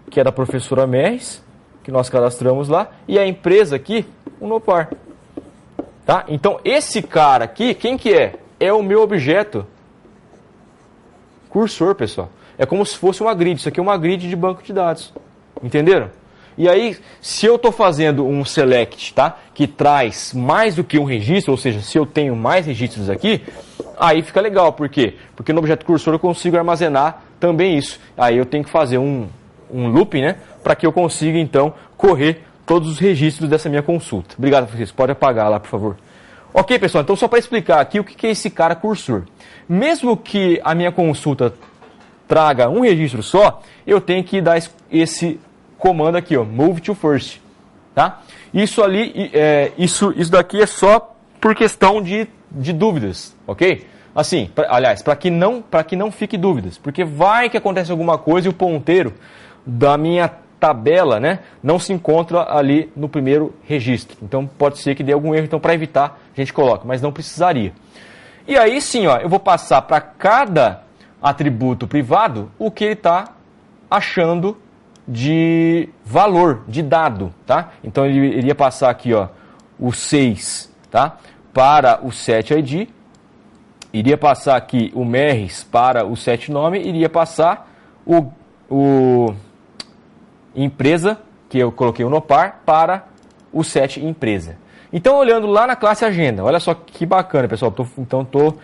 [SPEAKER 1] que é da professora Merres, que nós cadastramos lá, e a empresa aqui, o Nopar. Tá? Então, esse cara aqui, quem que é? É o meu objeto cursor, pessoal. É como se fosse uma grid. Isso aqui é uma grid de banco de dados. Entenderam? E aí, se eu estou fazendo um select, tá? Que traz mais do que um registro, ou seja, se eu tenho mais registros aqui, aí fica legal. Por quê? Porque no objeto cursor eu consigo armazenar também isso. Aí eu tenho que fazer um loop, né? Para que eu consiga, então, correr todos os registros dessa minha consulta. Obrigado, Francisco. Pode apagar lá, por favor. Ok, pessoal. Então, só para explicar aqui o que é esse cara cursor. Mesmo que a minha consulta traga um registro só, eu tenho que dar esse comando aqui, ó, move to first. tá? Isso ali, isso daqui é só por questão de dúvidas, ok? Assim, aliás, para que não fique dúvidas, porque vai que acontece alguma coisa e o ponteiro da minha tabela, né, não se encontra ali no primeiro registro. Então pode ser que dê algum erro, então para evitar a gente coloca, mas não precisaria. E aí sim, ó, eu vou passar para cada atributo privado o que ele está achando de valor, de dado, tá? Então ele iria passar aqui, ó, o 6, tá? Para o setID, iria passar aqui o MERS para o setNome, iria passar o empresa, que eu coloquei o NOPAR, para o setEmpresa. Então, olhando lá na classe agenda, olha só que bacana, pessoal. Então, estou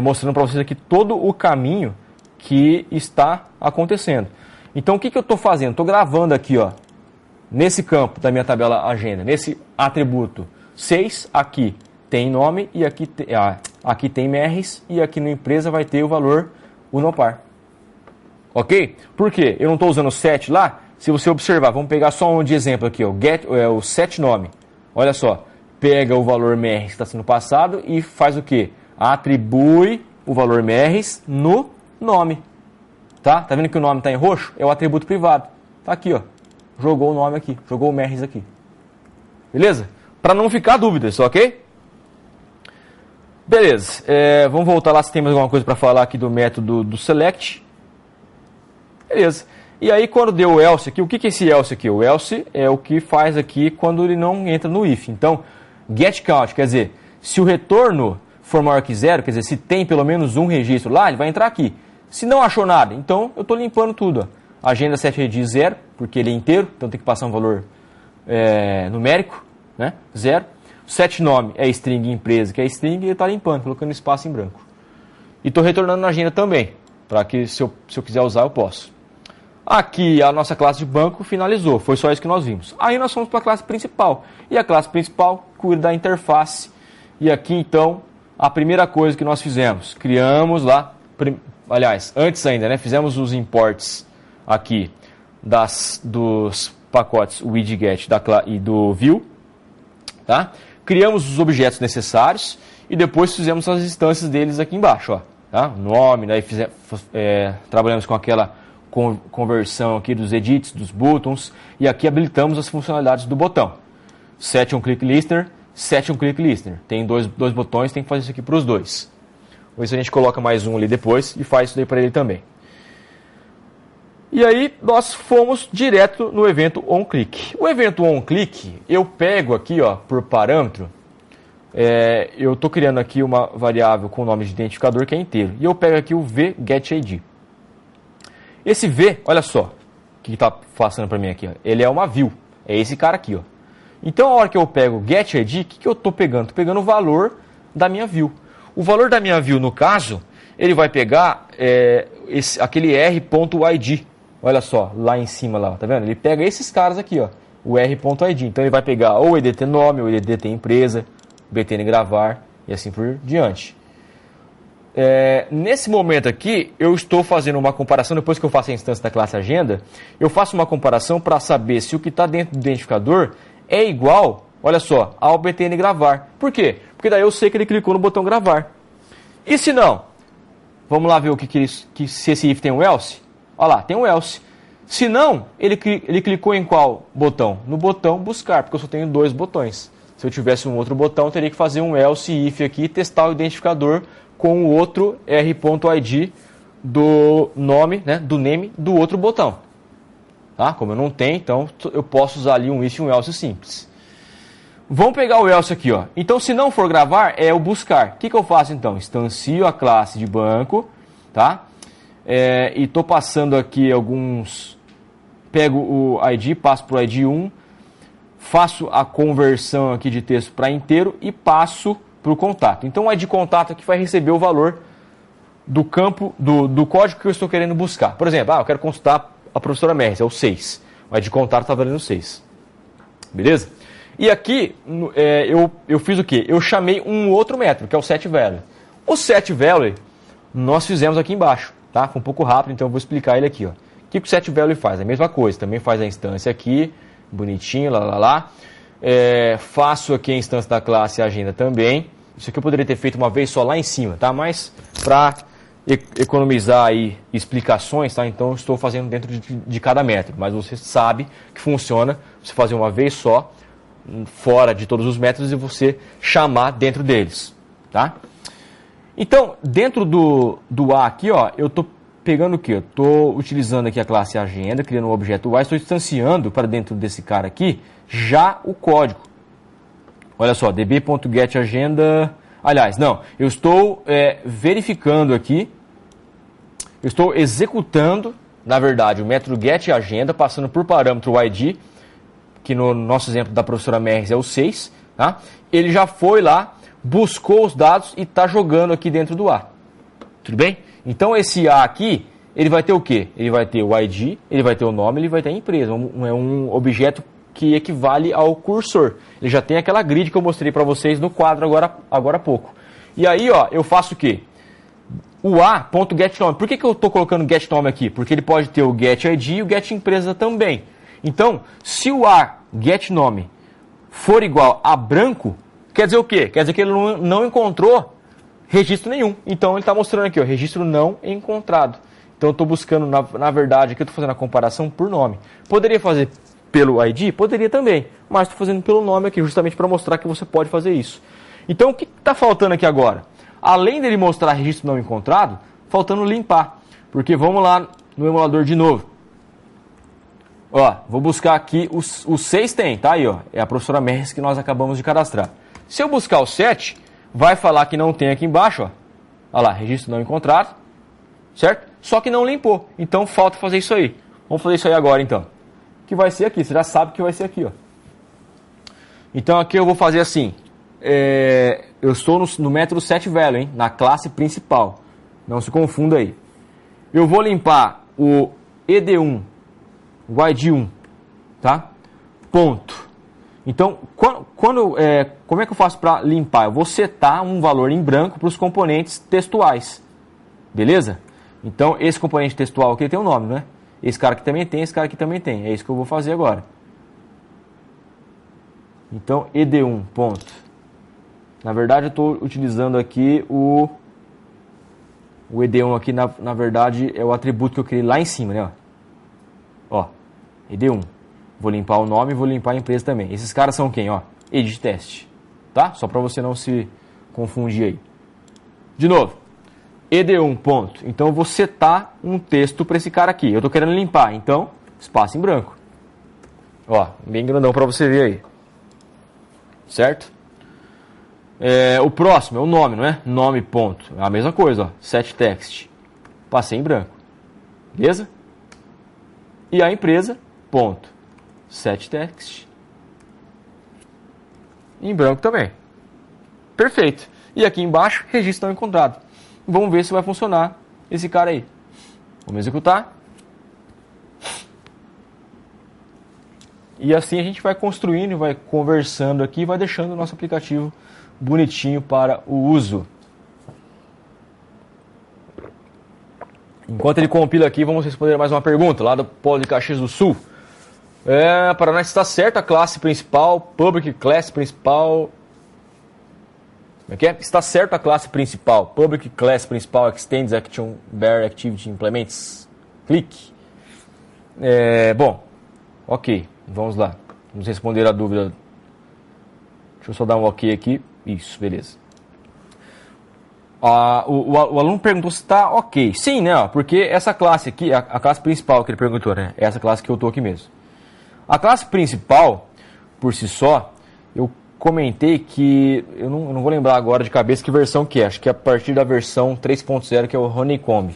[SPEAKER 1] mostrando para vocês aqui todo o caminho que está acontecendo. Então, o que eu estou fazendo? Estou gravando aqui, ó, nesse campo da minha tabela agenda, nesse atributo 6, aqui tem nome e aqui tem MERS e aqui no empresa vai ter o valor UNOPAR. Ok? Por quê? Eu não estou usando o set lá. Se você observar, vamos pegar só um de exemplo aqui, ó, o setNome. Olha só, pega o valor MERS que está sendo passado e faz o quê? Atribui o valor MERS no nome. Tá vendo que o nome está em roxo? É o atributo privado. Tá aqui, ó. Jogou o nome aqui, jogou o MERS aqui. Beleza? Para não ficar dúvidas, ok? Beleza. Vamos voltar lá se tem mais alguma coisa para falar aqui do método do select. Beleza. E aí quando deu o else aqui, o que é esse else aqui? O else é o que faz aqui quando ele não entra no if. Então, getCount, quer dizer, se o retorno for maior que 0, quer dizer, se tem pelo menos um registro lá, ele vai entrar aqui. Se não achou nada, então eu estou limpando tudo. Ó. Agenda setID 0, porque ele é inteiro, então tem que passar um valor numérico, né? 0. SetNome é string empresa, que é string, e ele está limpando, colocando espaço em branco. E estou retornando na agenda também, para que se eu quiser usar eu posso. Aqui a nossa classe de banco finalizou, foi só isso que nós vimos. Aí nós fomos para a classe principal, e a classe principal cuida da interface. E aqui então, a primeira coisa que nós fizemos, criamos lá, aliás, antes ainda, né, fizemos os imports aqui dos pacotes widget e do view, tá? Criamos os objetos necessários e depois fizemos as instâncias deles aqui embaixo, ó, tá? Nome, daí trabalhamos com aquela conversão aqui dos edits, dos buttons, e aqui habilitamos as funcionalidades do botão. Set Click Listener, Set Click Listener. Tem dois botões, tem que fazer isso aqui para os dois. Ou isso a gente coloca mais um ali depois e faz isso daí para ele também. E aí nós fomos direto no evento onClick. O evento onClick, eu pego aqui, ó, por parâmetro, eu estou criando aqui uma variável com o nome de identificador que é inteiro. E eu pego aqui o vGetID. Esse V, olha só, o que está passando para mim aqui, ó, ele é uma view, é esse cara aqui, ó. Então a hora que eu pego getID, o que eu estou pegando? Estou pegando o valor da minha view. O valor da minha view, no caso, ele vai pegar aquele r.id, olha só, lá em cima, lá, tá vendo? Ele pega esses caras aqui, ó, o r.id. Então ele vai pegar ou o EDT nome, ou o EDT empresa, o BTN gravar e assim por diante. Nesse momento aqui, eu estou fazendo uma comparação, depois que eu faço a instância da classe agenda, eu faço uma comparação para saber se o que está dentro do identificador é igual, olha só, ao BTN gravar. Por quê? Porque daí eu sei que ele clicou no botão gravar. E se não? Vamos lá ver se esse if tem um else. Olha lá, tem um else. Se não, ele clicou em qual botão? No botão buscar, porque eu só tenho 2 botões. Se eu tivesse um outro botão, eu teria que fazer um else if aqui e testar o identificador com o outro r.id do nome, né, do name do outro botão. Tá? Como eu não tenho, então eu posso usar ali um if e um else simples. Vamos pegar o else aqui, ó. Então, se não for gravar, é o buscar. O que eu faço então? Instancio a classe de banco, tá? E estou passando aqui alguns... Pego o ID, passo para o ID 1, faço a conversão aqui de texto para inteiro e passo para o contato. Então, o ID contato aqui vai receber o valor do campo, do código que eu estou querendo buscar. Por exemplo, eu quero consultar a professora MERS, é o 6. O ID contato está valendo 6. Beleza? E aqui, eu fiz o quê? Eu chamei um outro método, que é o setValue. O setValue, nós fizemos aqui embaixo, tá? Foi um pouco rápido, então eu vou explicar ele aqui, ó. O que o setValue faz? A mesma coisa, também faz a instância aqui bonitinho, faço aqui a instância da classe agenda também. Isso aqui eu poderia ter feito uma vez só lá em cima, tá? Mas para economizar aí explicações, tá? Então eu estou fazendo dentro de cada método, mas você sabe que funciona você fazer uma vez só, fora de todos os métodos, e você chamar dentro deles, tá? Então, dentro do A aqui, ó, eu estou pegando o quê? Eu estou utilizando aqui a classe agenda, criando um objeto A, estou instanciando para dentro desse cara aqui já o código. Olha só, db.getAgenda. Aliás, não, eu estou verificando aqui, eu estou executando, na verdade, o método getAgenda, passando por parâmetro o ID, que no nosso exemplo da professora Merres é o 6, tá? Ele já foi lá, buscou os dados e está jogando aqui dentro do A. Tudo bem? Então esse A aqui, ele vai ter o quê? Ele vai ter o ID, ele vai ter o nome, ele vai ter a empresa. É um objeto que equivale ao cursor. Ele já tem aquela grid que eu mostrei para vocês no quadro agora há pouco. E aí, ó, eu faço o quê? O A.getNome. Por que eu estou colocando getNome aqui? Porque ele pode ter o getID e o getEmpresa também. Então, se o A.getNome for igual a branco, quer dizer o quê? Quer dizer que ele não encontrou registro nenhum. Então, ele está mostrando aqui, ó, registro não encontrado. Então, eu estou buscando, na verdade, aqui eu estou fazendo a comparação por nome. Poderia fazer pelo ID? Poderia também, mas estou fazendo pelo nome aqui, justamente para mostrar que você pode fazer isso. Então, o que está faltando aqui agora? Além dele mostrar registro não encontrado, faltando limpar. Porque vamos lá no emulador de novo. Ó, vou buscar aqui, os 6 tem, tá aí, ó. É a professora Merres que nós acabamos de cadastrar. Se eu buscar o 7, vai falar que não tem aqui embaixo, ó. Olha lá, registro não encontrado, certo? Só que não limpou. Então, falta fazer isso aí. Vamos fazer isso aí agora, então. Que vai ser aqui, você já sabe que vai ser aqui, ó. Então aqui eu vou fazer assim, eu estou no método setValue, hein, na classe principal, não se confunda aí. Eu vou limpar o ED1, o ID1, tá? Ponto. Então, como é que eu faço para limpar? Eu vou setar um valor em branco para os componentes textuais, beleza? Então, esse componente textual aqui tem um nome, não é? Esse cara aqui também tem, esse cara aqui também tem. É isso que eu vou fazer agora. Então, ED1, ponto. Na verdade, eu estou utilizando aqui o ED1 aqui, na verdade, é o atributo que eu criei lá em cima, né? Ó, ED1. Vou limpar o nome e vou limpar a empresa também. Esses caras são quem? Ó, edit test. Tá? Só para você não se confundir aí. De novo. ED1, ponto. Então eu vou setar um texto para esse cara aqui. Eu estou querendo limpar, então espaço em branco. Ó, bem grandão para você ver aí. Certo? O próximo é o nome, não é? Nome, ponto. É a mesma coisa, ó. Set text. Passei em branco. Beleza? E a empresa, ponto. Set text. Em branco também. Perfeito. E aqui embaixo, registro não encontrado. Vamos ver se vai funcionar esse cara aí. Vamos executar. E assim a gente vai construindo, vai conversando aqui, vai deixando o nosso aplicativo bonitinho para o uso. Enquanto ele compila aqui, vamos responder mais uma pergunta lá do Polo de Caxias do Sul. Para nós está certo a classe principal, public class principal. Como é que é? Está certo a classe principal, public class principal, extends action bear activity implements, clique. Bom, ok, vamos lá, vamos responder a dúvida. Deixa eu só dar um ok aqui, isso, beleza. O aluno perguntou se está ok. Sim, né? Porque essa classe aqui, a classe principal que ele perguntou, né? É essa classe que eu estou aqui mesmo. A classe principal, por si só, eu comentei que, eu não vou lembrar agora de cabeça que versão que é, acho que é a partir da versão 3.0, que é o Honeycomb.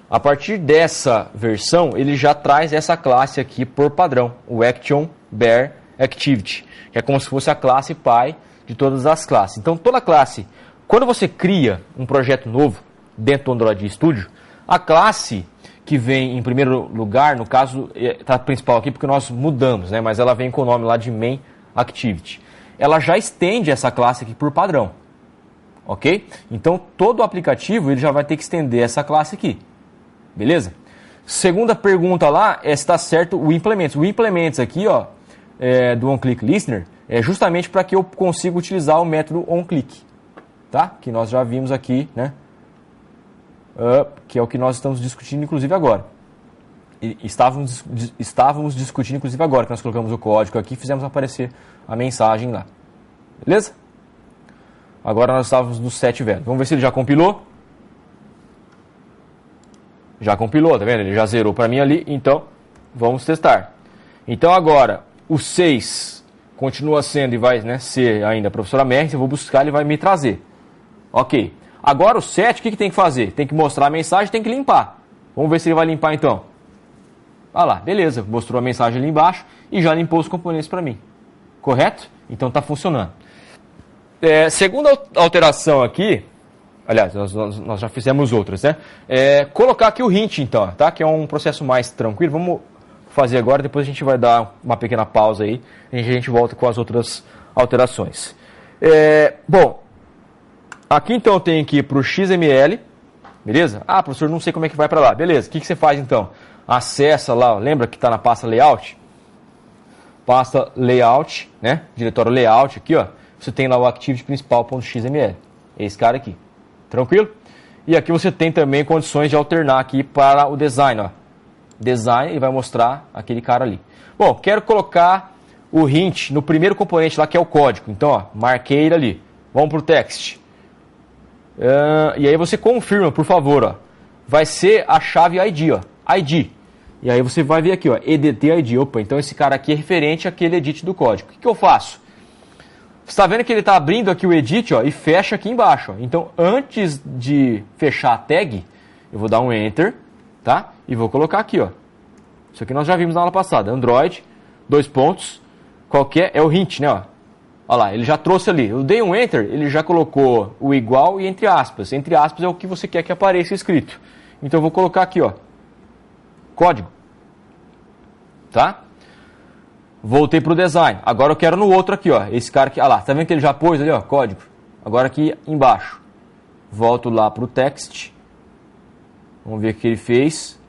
[SPEAKER 1] A partir dessa versão, ele já traz essa classe aqui por padrão, o Action Bear Activity, que é como se fosse a classe pai de todas as classes. Então, toda classe, quando você cria um projeto novo dentro do Android Studio, a classe que vem em primeiro lugar, no caso, está principal aqui porque nós mudamos, né? Mas ela vem com o nome lá de Main Activity. Ela já estende essa classe aqui por padrão, ok? Então, todo o aplicativo ele já vai ter que estender essa classe aqui, beleza? Segunda pergunta lá é se está certo o Implements. O Implements aqui, ó, do OnClick Listener é justamente para que eu consiga utilizar o método OnClick, tá? Que nós já vimos aqui, né? Que é o que nós estamos discutindo, inclusive, agora. E estávamos discutindo, inclusive, agora, que nós colocamos o código aqui e fizemos aparecer a mensagem lá. Beleza? Agora nós estávamos no set velho. Vamos ver se ele já compilou. Já compilou, tá vendo? Ele já zerou para mim ali, então vamos testar. Então agora, o 6 continua sendo e vai, né, ser ainda a professora Merz, eu vou buscar, ele vai me trazer. Ok. Agora o 7, o que tem que fazer? Tem que mostrar a mensagem, tem que limpar. Vamos ver se ele vai limpar então. Ah lá, beleza, mostrou a mensagem ali embaixo e já limpou os componentes para mim. Correto? Então está funcionando. Segunda alteração aqui, aliás, nós já fizemos outras, né? Colocar aqui o hint então, tá? Que é um processo mais tranquilo. Vamos fazer agora, depois a gente vai dar uma pequena pausa aí e a gente volta com as outras alterações. Bom, aqui então eu tenho que ir para o XML, beleza? Ah, professor, não sei como é que vai para lá. Beleza, o que você faz então? Acessa lá, lembra que está na pasta Layout? Pasta Layout, né? Diretório Layout aqui, ó. Você tem lá o Activity Principal.xml. Esse cara aqui. Tranquilo? E aqui você tem também condições de alternar aqui para o Design, ó. Design, e vai mostrar aquele cara ali. Bom, quero colocar o hint no primeiro componente lá, que é o código. Então, ó, marquei ele ali. Vamos para o text. E aí você confirma, por favor, ó. Vai ser a chave ID, ó. ID. E aí você vai ver aqui, ó, EDT ID. Opa, então esse cara aqui é referente àquele edit do código. O que eu faço? Você está vendo que ele está abrindo aqui o edit, ó, e fecha aqui embaixo, ó. Então, antes de fechar a tag, eu vou dar um Enter, tá? E vou colocar aqui, ó. Isso aqui nós já vimos na aula passada. Android, 2 pontos, qualquer, é o hint, né, ó. Olha lá, ele já trouxe ali. Eu dei um Enter, ele já colocou o igual e entre aspas. Entre aspas é o que você quer que apareça escrito. Então, eu vou colocar aqui, ó. Código. Tá? Voltei para o design. Agora eu quero no outro aqui, ó. Esse cara aqui. Ah lá, tá vendo que ele já pôs ali, ó? Código. Agora aqui embaixo. Volto lá para o text. Vamos ver o que ele fez.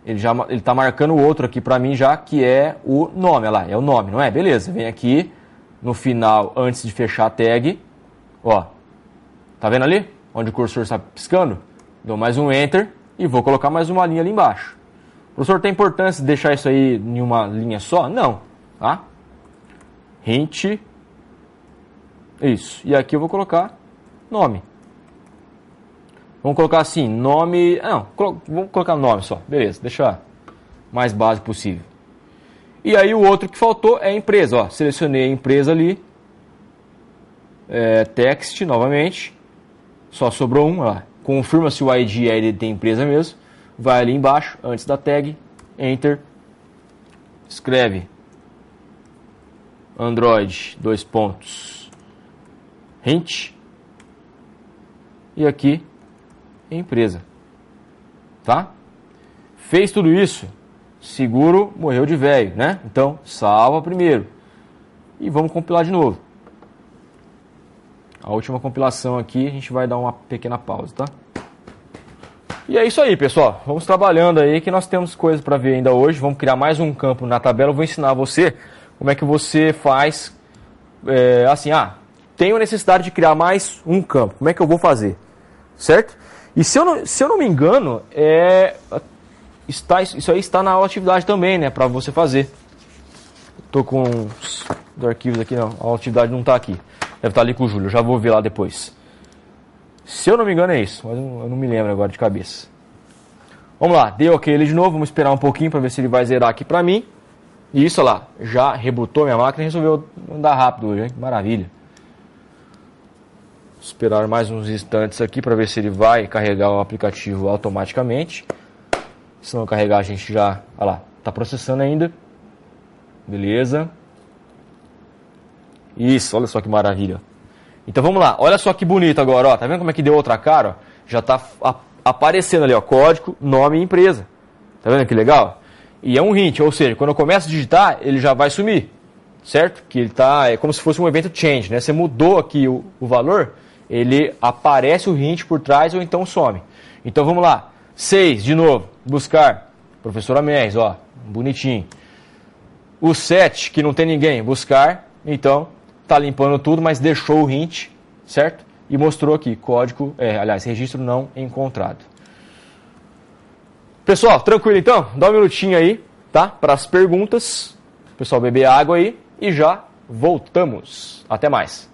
[SPEAKER 1] Ele tá marcando o outro aqui para mim já, que é o nome. Olha lá, é o nome, não é? Beleza. Vem aqui no final, antes de fechar a tag. Ó. Tá vendo ali? Onde o cursor está piscando? Dou mais um Enter e vou colocar mais uma linha ali embaixo. Professor, tem importância deixar isso aí em uma linha só? Não, tá? Hint. Isso. E aqui eu vou colocar nome. Vamos colocar assim, nome... Não, vamos colocar nome só. Beleza, deixa mais básico possível. E aí o outro que faltou é a empresa. Ó, selecionei a empresa ali. Text, novamente. Só sobrou um. Ó. Confirma se o ID é de empresa mesmo. Vai ali embaixo, antes da tag, Enter, escreve Android, 2 pontos, hint, e aqui, empresa, tá? Fez tudo isso, seguro, morreu de velho, né? Então, salva primeiro, e vamos compilar de novo. A última compilação aqui, a gente vai dar uma pequena pausa, tá? E é isso aí, pessoal. Vamos trabalhando aí que nós temos coisas para ver ainda hoje. Vamos criar mais um campo na tabela. Eu vou ensinar você como é que você faz, tenho necessidade de criar mais um campo. Como é que eu vou fazer? Certo? E se eu não me engano, isso aí está na atividade também, né? Para você fazer. Estou com os arquivos aqui, não. A atividade não está aqui. Deve estar ali com o Júlio. Eu já vou ver lá depois. Se eu não me engano é isso, mas eu não me lembro agora de cabeça. Vamos lá, deu ok ele de novo, vamos esperar um pouquinho para ver se ele vai zerar aqui para mim. E isso, olha lá, já rebootou minha máquina e resolveu andar rápido hoje, hein? Maravilha. Esperar mais uns instantes aqui para ver se ele vai carregar o aplicativo automaticamente. Se não carregar a gente já, olha lá, está processando ainda. Beleza. Isso, olha só que maravilha. Então vamos lá, olha só que bonito agora, ó. Tá vendo como é que deu outra cara? Ó? Já tá aparecendo ali, ó, código, nome e empresa. Tá vendo que legal? E é um hint, ou seja, quando eu começo a digitar, ele já vai sumir, certo? Que ele tá, é como se fosse um evento change, né? Você mudou aqui o valor, ele aparece o hint por trás ou então some. Então vamos lá, 6, de novo, buscar, professora Merz, ó, bonitinho. O 7, que não tem ninguém, buscar. Então, tá limpando tudo, mas deixou o hint, certo? E mostrou aqui, código, aliás, registro não encontrado. Pessoal, tranquilo então? Dá um minutinho aí, tá? Para as perguntas. Pessoal, beber água aí e já voltamos. Até mais.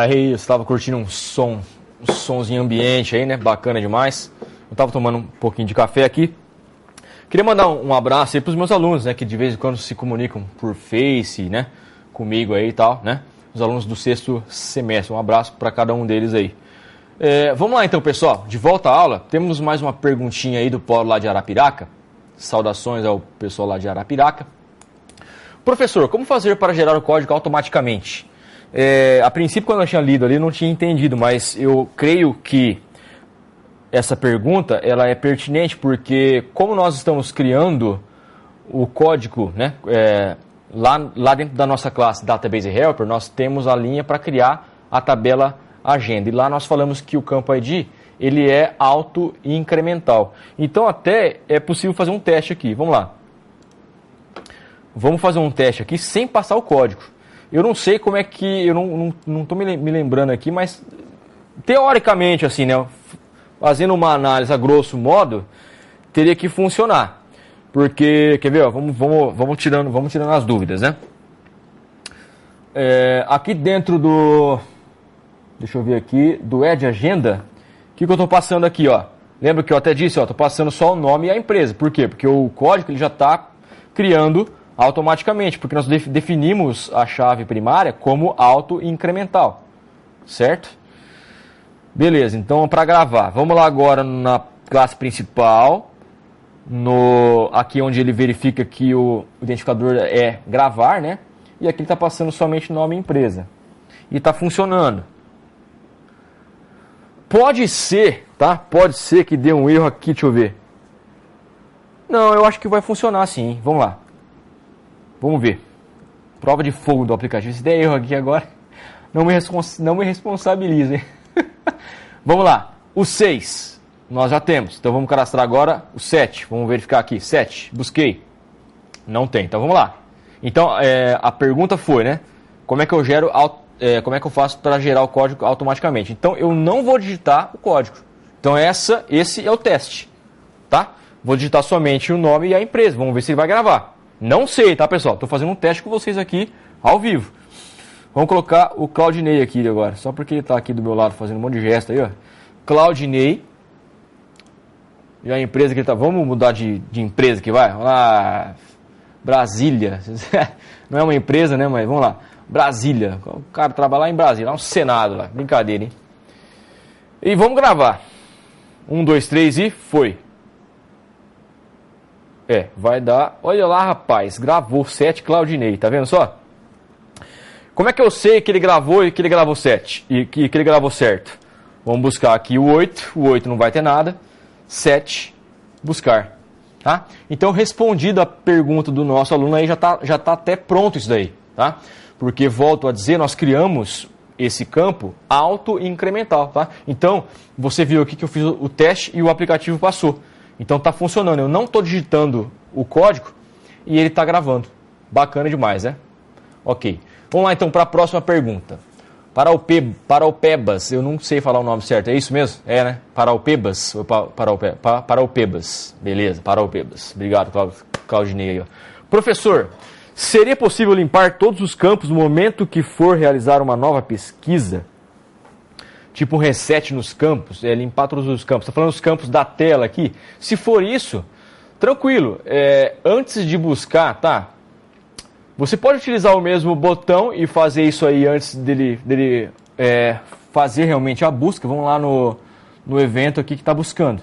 [SPEAKER 1] Aí eu estava curtindo um somzinho ambiente aí, né? Bacana demais. Eu estava tomando um pouquinho de café aqui. Queria mandar um abraço aí para os meus alunos, né? Que de vez em quando se comunicam por Face, né? Comigo aí e tal, né? Os alunos do 6º semestre. Um abraço para cada um deles aí. Vamos lá então, pessoal. De volta à aula. Temos mais uma perguntinha aí do Paulo lá de Arapiraca. Saudações ao pessoal lá de Arapiraca. Professor, como fazer para gerar o código automaticamente? A princípio, quando eu tinha lido ali, eu não tinha entendido, mas eu creio que essa pergunta ela é pertinente porque como nós estamos criando o código, né, lá dentro da nossa classe Database Helper, nós temos a linha para criar a tabela agenda. E lá nós falamos que o campo ID ele é auto-incremental. Então até é possível fazer um teste aqui. Vamos lá. Vamos fazer um teste aqui sem passar o código. Eu não sei como é que... Eu não estou me lembrando aqui, mas teoricamente, assim, né? Fazendo uma análise a grosso modo, teria que funcionar. Porque, quer ver? Ó, vamos tirando as dúvidas, né? Aqui dentro do... Deixa eu ver aqui. Do Ed Agenda, o que eu estou passando aqui, ó? Lembra que eu até disse, ó, estou passando só o nome e a empresa. Por quê? Porque o código ele já está criando automaticamente, porque nós definimos a chave primária como auto-incremental, certo? Beleza, então para gravar, vamos lá agora na classe principal, aqui onde ele verifica que o identificador é gravar, né? E aqui ele está passando somente nome e empresa. E está funcionando. Pode ser, tá? Pode ser que dê um erro aqui, deixa eu ver. Não, eu acho que vai funcionar sim, vamos lá. Vamos ver. Prova de fogo do aplicativo. Se der erro aqui agora, não me responsabilizem. Vamos lá. O 6, nós já temos. Então vamos cadastrar agora o 7. Vamos verificar aqui. 7, busquei. Não tem. Então vamos lá. Então a pergunta foi, né? Como é que como é que eu faço para gerar o código automaticamente? Então eu não vou digitar o código. Então esse é o teste. Tá? Vou digitar somente o nome e a empresa. Vamos ver se ele vai gravar. Não sei, tá, pessoal? Estou fazendo um teste com vocês aqui, ao vivo. Vamos colocar o Claudinei aqui agora, só porque ele está aqui do meu lado fazendo um monte de gesto aí, ó. Claudinei. E a empresa que ele está... Vamos mudar de empresa aqui, vai? Vamos lá. Brasília. Não é uma empresa, né, mas vamos lá. Brasília. O cara trabalha lá em Brasília, lá no Senado, lá. Brincadeira, hein? E vamos gravar. 1, 2, 3 e foi. Vai dar... Olha lá, rapaz. Gravou 7 Claudinei. Tá vendo só? Como é que eu sei que ele gravou e que ele gravou 7? E que ele gravou certo? Vamos buscar aqui o 8. O 8 não vai ter nada. 7. Buscar. Tá? Então, respondido a pergunta do nosso aluno aí, já tá até pronto isso daí. Tá? Porque, volto a dizer, nós criamos esse campo auto-incremental. Tá? Então, você viu aqui que eu fiz o teste e o aplicativo passou. Então está funcionando, eu não estou digitando o código e ele está gravando. Bacana demais, né? Ok. Vamos lá então para a próxima pergunta. Paraupebas, eu não sei falar o nome certo, é isso mesmo? É, né? Paraupebas. Paraupebas. Beleza, Paraupebas. Obrigado, Claudinei aí. Ó. Professor, seria possível limpar todos os campos no momento que for realizar uma nova pesquisa? Tipo um reset nos campos, limpar todos os campos. Estou falando dos campos da tela aqui. Se for isso, tranquilo. Antes de buscar, tá? Você pode utilizar o mesmo botão e fazer isso aí antes dele fazer realmente a busca. Vamos lá no evento aqui que está buscando.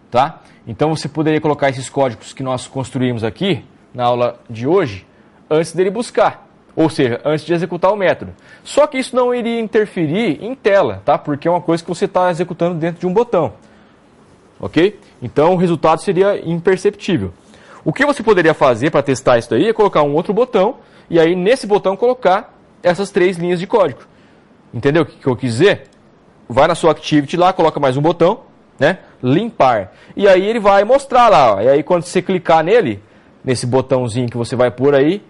[SPEAKER 1] Tá? Então você poderia colocar esses códigos que nós construímos aqui na aula de hoje antes dele buscar. Ou seja, antes de executar o método. Só que isso não iria interferir em tela, tá? Porque é uma coisa que você está executando dentro de um botão. Ok? Então o resultado seria imperceptível. O que você poderia fazer para testar isso daí é colocar um outro botão e aí nesse botão colocar essas 3 linhas de código. Entendeu o que eu quis dizer? Vai na sua Activity lá, coloca mais um botão, né? Limpar. E aí ele vai mostrar lá. Ó. E aí quando você clicar nele, nesse botãozinho que você vai pôr aí,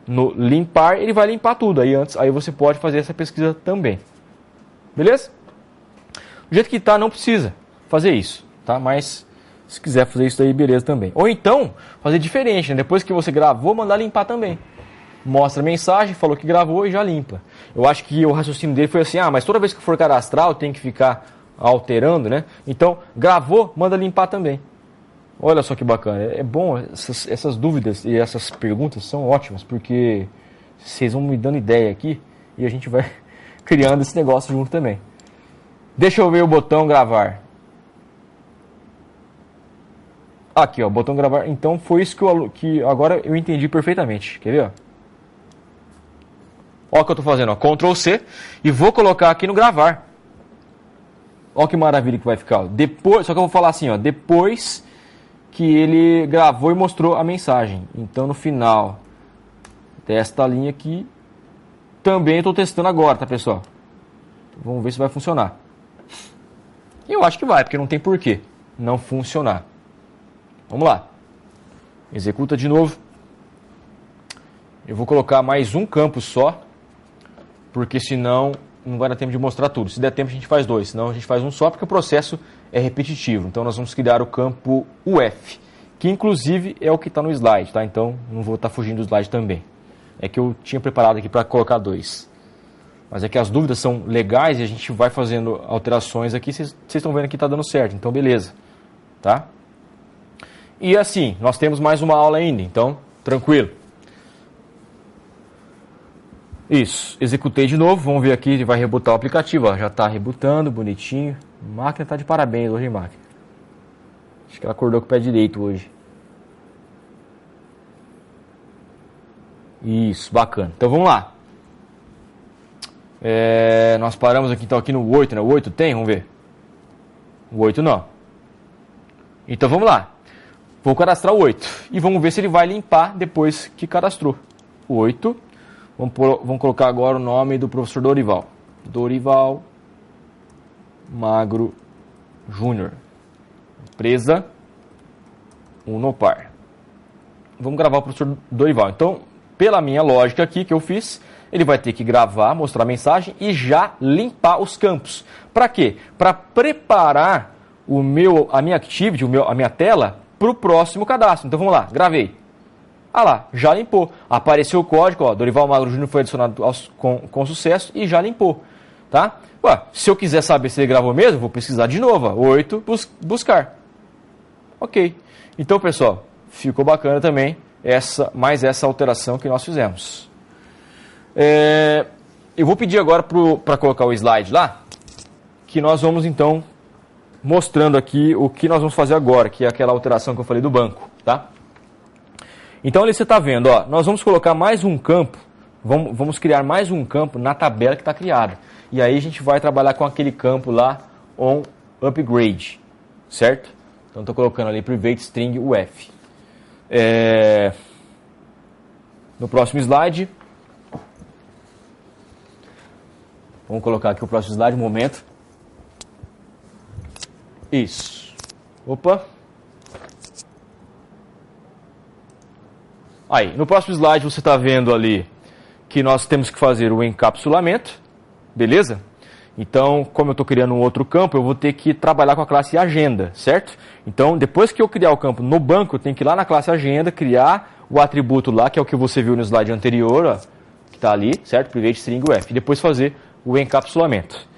[SPEAKER 1] no limpar, ele vai limpar tudo. Aí você pode fazer essa pesquisa também. Beleza? Do jeito que está, não precisa fazer isso. Tá? Mas se quiser fazer isso aí, beleza também. Ou então, fazer diferente. Né? Depois que você gravou, mandar limpar também. mostra a mensagem, falou que gravou e já limpa. Eu acho que o raciocínio dele foi assim, mas toda vez que for cadastrar eu tenho que ficar alterando, né? Então, gravou, manda limpar também. Olha só que bacana. É bom, essas dúvidas e essas perguntas são ótimas, porque vocês vão me dando ideia aqui e a gente vai criando esse negócio junto também. Deixa eu ver o botão gravar. Aqui, ó, botão gravar. Então foi isso que agora eu entendi perfeitamente. Quer ver, ó? Ó o que eu tô fazendo, ó. Ctrl C e vou colocar aqui no gravar. Ó que maravilha que vai ficar, ó. Depois, só que eu vou falar assim, ó, depois que ele gravou e mostrou a mensagem. Então no final desta linha aqui também estou testando agora, tá, pessoal? Vamos ver se vai funcionar. Eu acho que vai, porque não tem porquê não funcionar. Vamos lá. Executa de novo. Eu vou colocar mais um campo só, porque senão não vai dar tempo de mostrar tudo. Se der tempo a gente faz dois, senão a gente faz um só, porque o processo é repetitivo. Então nós vamos criar o campo UF, que inclusive é o que está no slide, tá? Então não vou estar fugindo do slide também. É que eu tinha preparado aqui para colocar dois. Mas é que as dúvidas são legais e a gente vai fazendo alterações aqui. Vocês estão vendo que está dando certo, então beleza. Tá? E assim, nós temos mais uma aula ainda, então tranquilo. Isso, executei de novo, vamos ver aqui, ele vai rebootar o aplicativo, ó, já está rebutando, bonitinho. A máquina está de parabéns hoje, máquina. Acho que ela acordou com o pé direito hoje. Isso, bacana. Então vamos lá. Nós paramos aqui, então aqui no 8, né? O 8 tem? Vamos ver. O 8 não. Então vamos lá. Vou cadastrar o 8 e vamos ver se ele vai limpar depois que cadastrou. O 8. Vamos colocar agora o nome do professor Dorival. Dorival Magro Júnior. Empresa Unopar. Vamos gravar o professor Dorival. Então, pela minha lógica aqui que eu fiz, ele vai ter que gravar, mostrar a mensagem e já limpar os campos. Para quê? Para preparar a minha activity, a minha tela, para o próximo cadastro. Então vamos lá, gravei. Ah lá, já limpou. Apareceu o código, ó, Dorival Magro Júnior foi adicionado com sucesso e já limpou. Tá? Ué, se eu quiser saber se ele gravou mesmo, vou pesquisar de novo. Ó, 8, buscar. Ok. Então, pessoal, ficou bacana também mais essa alteração que nós fizemos. Eu vou pedir agora para colocar o slide lá, que nós vamos então mostrando aqui o que nós vamos fazer agora, que é aquela alteração que eu falei do banco, tá? Então ali você está vendo, ó, nós vamos colocar mais um campo, vamos criar mais um campo na tabela que está criada. E aí a gente vai trabalhar com aquele campo lá, on upgrade, certo? Então estou colocando ali private string UF. No próximo slide, vamos colocar aqui o próximo slide, um momento. Isso. Opa. Aí, no próximo slide você está vendo ali que nós temos que fazer o encapsulamento, beleza? Então, como eu estou criando um outro campo, eu vou ter que trabalhar com a classe agenda, certo? Então, depois que eu criar o campo no banco, eu tenho que ir lá na classe agenda, criar o atributo lá, que é o que você viu no slide anterior, ó, que está ali, certo? Private string UF, e depois fazer o encapsulamento.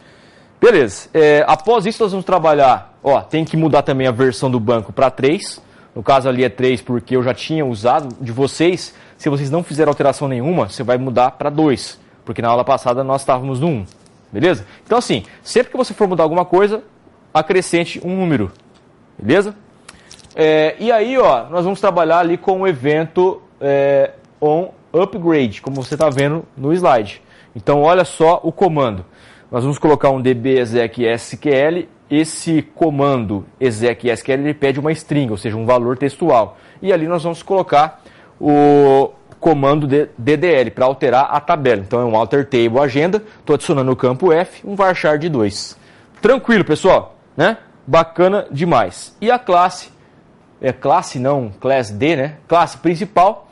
[SPEAKER 1] Beleza, após isso nós vamos trabalhar, ó, tem que mudar também a versão do banco para 3, no caso ali é 3 porque eu já tinha usado de vocês, se vocês não fizeram alteração nenhuma, você vai mudar para 2, porque na aula passada nós estávamos no 1, beleza? Então assim, sempre que você for mudar alguma coisa, acrescente um número, beleza? E aí, ó, nós vamos trabalhar ali com o evento on upgrade, como você está vendo no slide. Então olha só o comando. Nós vamos colocar um db exec SQL. Esse comando exec SQL ele pede uma string, ou seja, um valor textual. E ali nós vamos colocar o comando DDL para alterar a tabela. Então é um alter table agenda. Estou adicionando no campo F um varchar de 2. Tranquilo, pessoal, né? Bacana demais. E a classe, class D, né? Classe principal.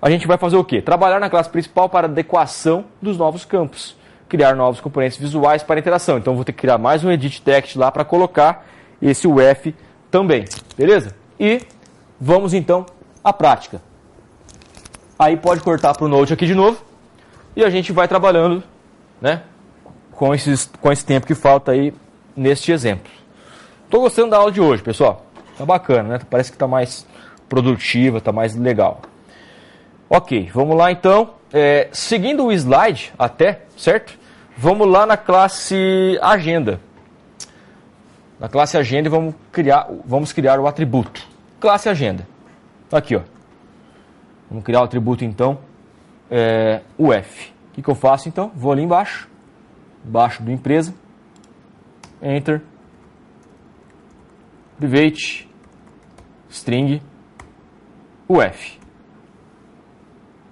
[SPEAKER 1] A gente vai fazer o quê? Trabalhar na classe principal para adequação dos novos campos. Criar novos componentes visuais para interação. Então, vou ter que criar mais um edit text lá para colocar esse UF também. Beleza? E vamos, então, à prática. Aí pode cortar para o Note aqui de novo. E a gente vai trabalhando, né, com esse tempo que falta aí neste exemplo. Estou gostando da aula de hoje, pessoal. Tá bacana, né? Parece que está mais produtiva, está mais legal. Ok, vamos lá então. Seguindo o slide até, certo? Vamos lá na classe agenda. Na classe agenda vamos criar o atributo. Classe agenda. Aqui, ó. Vamos criar o atributo então, o F. O que eu faço então? Vou ali embaixo do empresa, Enter, private, string, UF.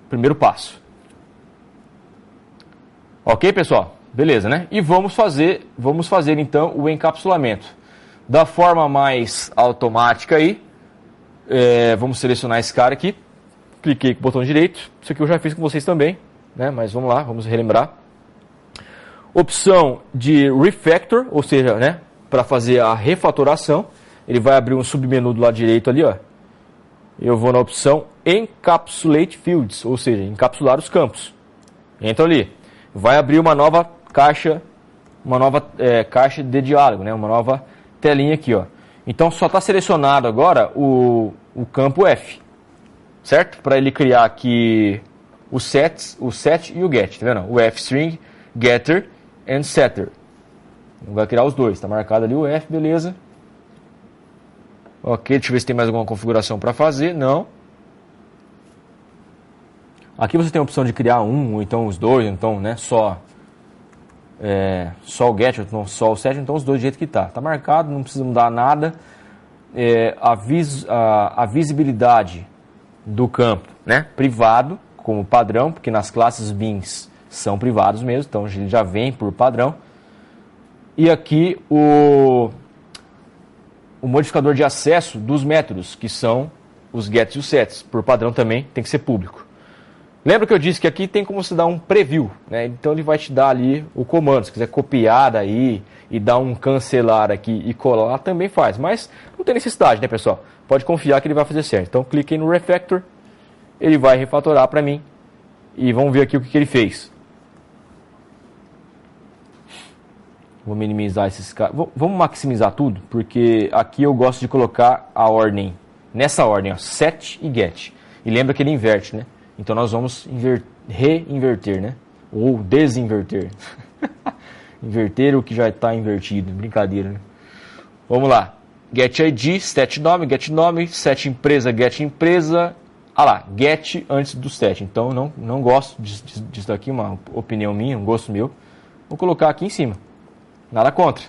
[SPEAKER 1] Primeiro passo. Ok, pessoal? Beleza, né? E vamos fazer então o encapsulamento. Da forma mais automática aí, vamos selecionar esse cara aqui. Cliquei com o botão direito. Isso aqui eu já fiz com vocês também, né? Mas vamos lá, vamos relembrar. Opção de refactor, ou seja, né, para fazer a refatoração. Ele vai abrir um submenu do lado direito ali, ó. Eu vou na opção Encapsulate Fields, ou seja, encapsular os campos. Entro ali. Vai abrir uma nova caixa de diálogo, né? Uma nova telinha aqui, ó. Então só está selecionado agora o campo F, certo? Para ele criar aqui o set e o get, tá vendo? O F-string, getter and setter. Vai criar os dois, tá marcado ali o F, beleza. Ok, deixa eu ver se tem mais alguma configuração para fazer. Não. Aqui você tem a opção de criar um, ou então os dois, então, né, só o get, ou então só o set, então os dois do jeito que tá. Tá marcado, não precisa mudar nada. A visibilidade do campo, né, privado, como padrão, porque nas classes bins são privados mesmo, então ele já vem por padrão. E aqui o modificador de acesso dos métodos, que são os gets e os sets, por padrão também tem que ser público. Lembra que eu disse que aqui tem como você dar um preview, né? Então ele vai te dar ali o comando, se quiser copiar daí e dar um cancelar aqui e colar, também faz, mas não tem necessidade, né, pessoal? Pode confiar que ele vai fazer certo. Então cliquei no refactor, ele vai refatorar para mim e vamos ver aqui o que ele fez. Vou minimizar esses caras. Vamos maximizar tudo, porque aqui eu gosto de colocar a ordem, nessa ordem, ó, set e get. E lembra que ele inverte, né? Então nós vamos reinverter, né? Ou desinverter. Inverter o que já está invertido. Brincadeira, né? Vamos lá. Get ID, set nome, set empresa, get empresa. Ah lá, get antes do set. Então não gosto disso daqui, uma opinião minha, um gosto meu. Vou colocar aqui em cima. Nada contra.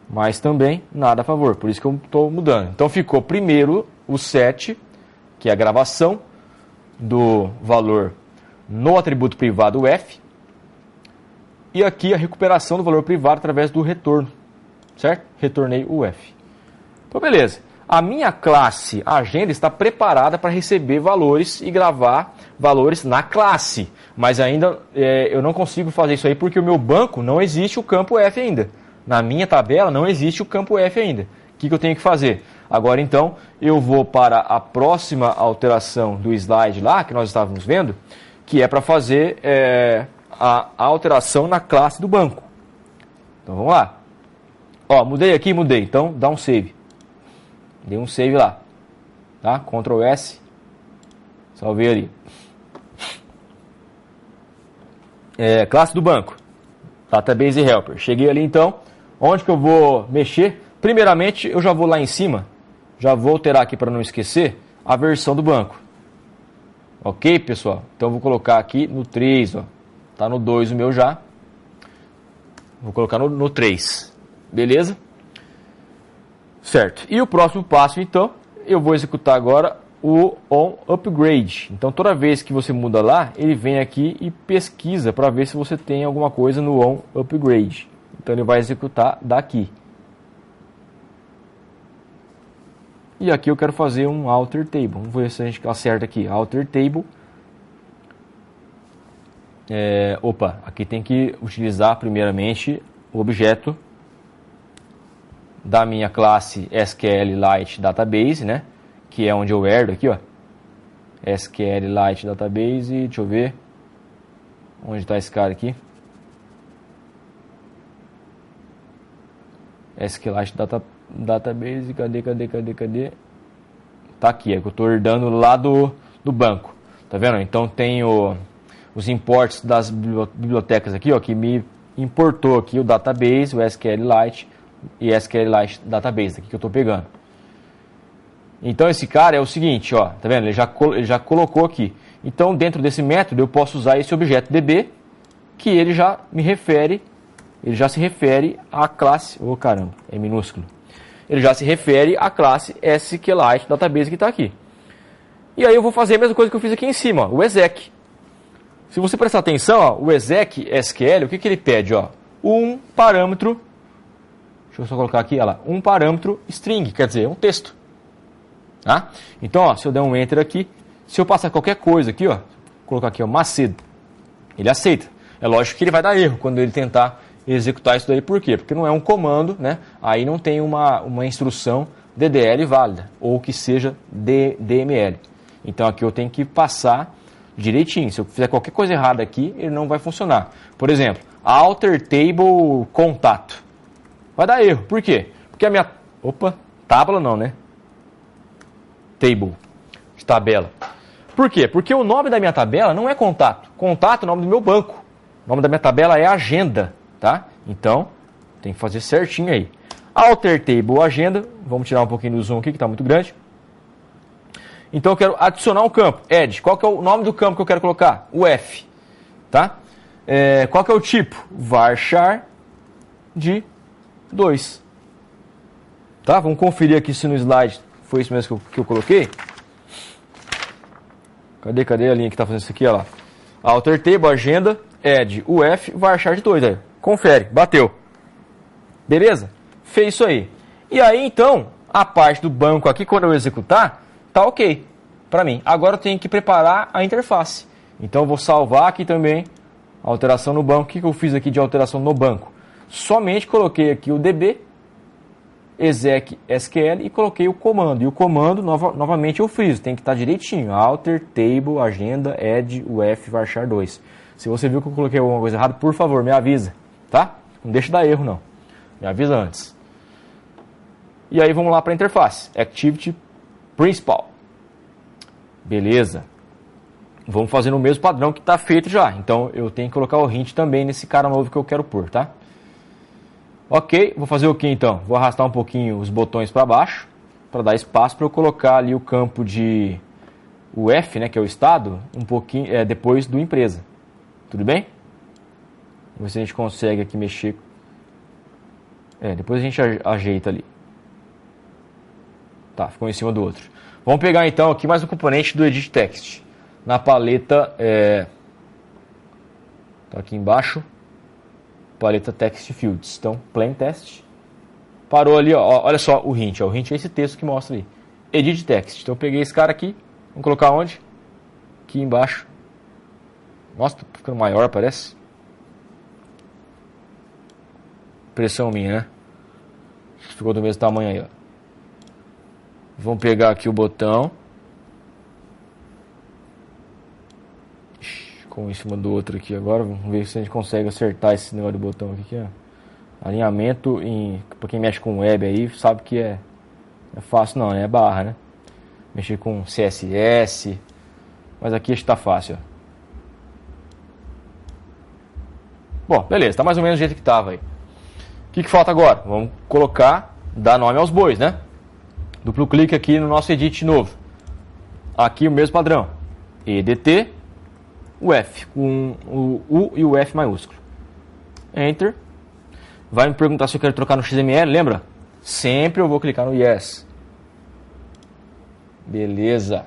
[SPEAKER 1] Mas também nada a favor. Por isso que eu estou mudando. Então ficou primeiro o set, que é a gravação do valor no atributo privado F, e aqui a recuperação do valor privado através do retorno, certo? Retornei o F. Então beleza, a minha classe agenda está preparada para receber valores e gravar valores na classe, mas ainda eu não consigo fazer isso aí porque o meu banco não existe o campo F ainda, na minha tabela não existe o campo F ainda. O que eu tenho que fazer? Agora então eu vou para a próxima alteração do slide lá, que nós estávamos vendo, que é para fazer a alteração na classe do banco. Então vamos lá. Ó, mudei aqui, então dá um save. Dei um save lá. Tá? Ctrl S. Salvei ali. Classe do banco. Database Helper. Cheguei ali então. Onde que eu vou mexer? Primeiramente eu já vou lá em cima. Já vou alterar aqui para não esquecer a versão do banco. Ok, pessoal? Então vou colocar aqui no 3, ó. Tá no 2 o meu já. Vou colocar no 3. Beleza? Certo. E o próximo passo, então, eu vou executar agora o onUpgrade. Então toda vez que você muda lá, ele vem aqui e pesquisa para ver se você tem alguma coisa no onUpgrade. Então ele vai executar daqui. E aqui eu quero fazer um alter table. Vamos ver se a gente acerta aqui. Alter table. Aqui tem que utilizar primeiramente o objeto da minha classe SQLite Database, né? Que é onde eu herdo aqui, ó. SQLite Database, deixa eu ver. Onde está esse cara aqui? SQLite Database, cadê? Tá aqui, é que eu estou herdando lá do banco. Tá vendo? Então tem os imports das bibliotecas aqui, ó, que me importou aqui o database, o SQLite e SQLite Database, aqui que eu estou pegando. Então esse cara é o seguinte, ó, tá vendo? Ele já colocou aqui. Então dentro desse método eu posso usar esse objeto DB, que ele já se refere à classe, caramba, é minúsculo. Ele já se refere à classe SQLite Database que está aqui. E aí eu vou fazer a mesma coisa que eu fiz aqui em cima, ó, o exec. Se você prestar atenção, ó, o exec SQL, o que ele pede? Ó? Um parâmetro, deixa eu só colocar aqui, olha lá, um parâmetro string, quer dizer, um texto. Tá? Então, ó, se eu der um enter aqui, se eu passar qualquer coisa aqui, ó, colocar aqui, ó, Macedo, ele aceita. É lógico que ele vai dar erro quando ele tentar executar isso daí. Por quê? Porque não é um comando, né? Aí não tem uma instrução DDL válida, ou que seja DML. Então aqui eu tenho que passar direitinho. Se eu fizer qualquer coisa errada aqui, ele não vai funcionar. Por exemplo, alter table contato. Vai dar erro. Por quê? Porque a minha... tábua não, né? Table, de tabela. Por quê? Porque o nome da minha tabela não é contato. Contato é o nome do meu banco. O nome da minha tabela é agenda, tá? Então, tem que fazer certinho aí. Alter table agenda. Vamos tirar um pouquinho do zoom aqui, que está muito grande. Então, eu quero adicionar um campo. Add. Qual que é o nome do campo que eu quero colocar? O F. Tá? Qual que é o tipo? Varchar de 2. Tá? Vamos conferir aqui se no slide foi isso mesmo que eu coloquei. Cadê a linha que está fazendo isso aqui? Olha lá. Alter table, agenda, add, UF, varchar de 2. Aí. Confere, bateu. Beleza? Fez isso aí. E aí, então, a parte do banco aqui, quando eu executar, tá ok para mim. Agora eu tenho que preparar a interface. Então, eu vou salvar aqui também a alteração no banco. O que eu fiz aqui de alteração no banco? Somente coloquei aqui o DB, exec SQL e coloquei o comando. E o comando, novamente, eu friso. Tem que estar direitinho. Alter, table, agenda, add, UF, varchar 2. Se você viu que eu coloquei alguma coisa errada, por favor, me avisa. Tá? Não deixa dar erro, não. Me avisa antes. E aí, vamos lá para a interface. Activity Principal. Beleza. Vamos fazer no mesmo padrão que está feito já. Então, eu tenho que colocar o hint também nesse cara novo que eu quero pôr, tá? Ok, vou fazer o que então? Vou arrastar um pouquinho os botões para baixo, para dar espaço para eu colocar ali o campo de o F, né, que é o estado, um pouquinho depois do empresa. Tudo bem? Vamos ver se a gente consegue aqui mexer. Depois a gente ajeita ali. Tá, ficou em cima do outro. Vamos pegar então aqui mais um componente do Edit Text. Na paleta, tá aqui embaixo. Paleta Text Fields. Então, Plain Text. Parou ali, ó, olha só o hint. Ó, o hint é esse texto que mostra ali. Edit Text. Então, eu peguei esse cara aqui. Vamos colocar onde? Aqui embaixo. Nossa, tá ficando maior, parece. Impressão minha, né? Ficou do mesmo tamanho aí, ó. Vamos pegar aqui o botão. Com em cima do outro aqui agora. Vamos ver se a gente consegue acertar esse negócio do botão aqui, ó. Alinhamento, pra quem mexe com web aí, sabe que é fácil não, né? É barra, né? Mexer com CSS. Mas aqui está fácil, ó. Bom, beleza, tá mais ou menos do jeito que estava aí. O que falta agora? Vamos colocar, dar nome aos bois, né? Duplo clique aqui no nosso edit novo. Aqui o mesmo padrão. EDT, o F, com o U e o F maiúsculo. Enter. Vai me perguntar se eu quero trocar no XML, lembra? Sempre eu vou clicar no Yes. Beleza.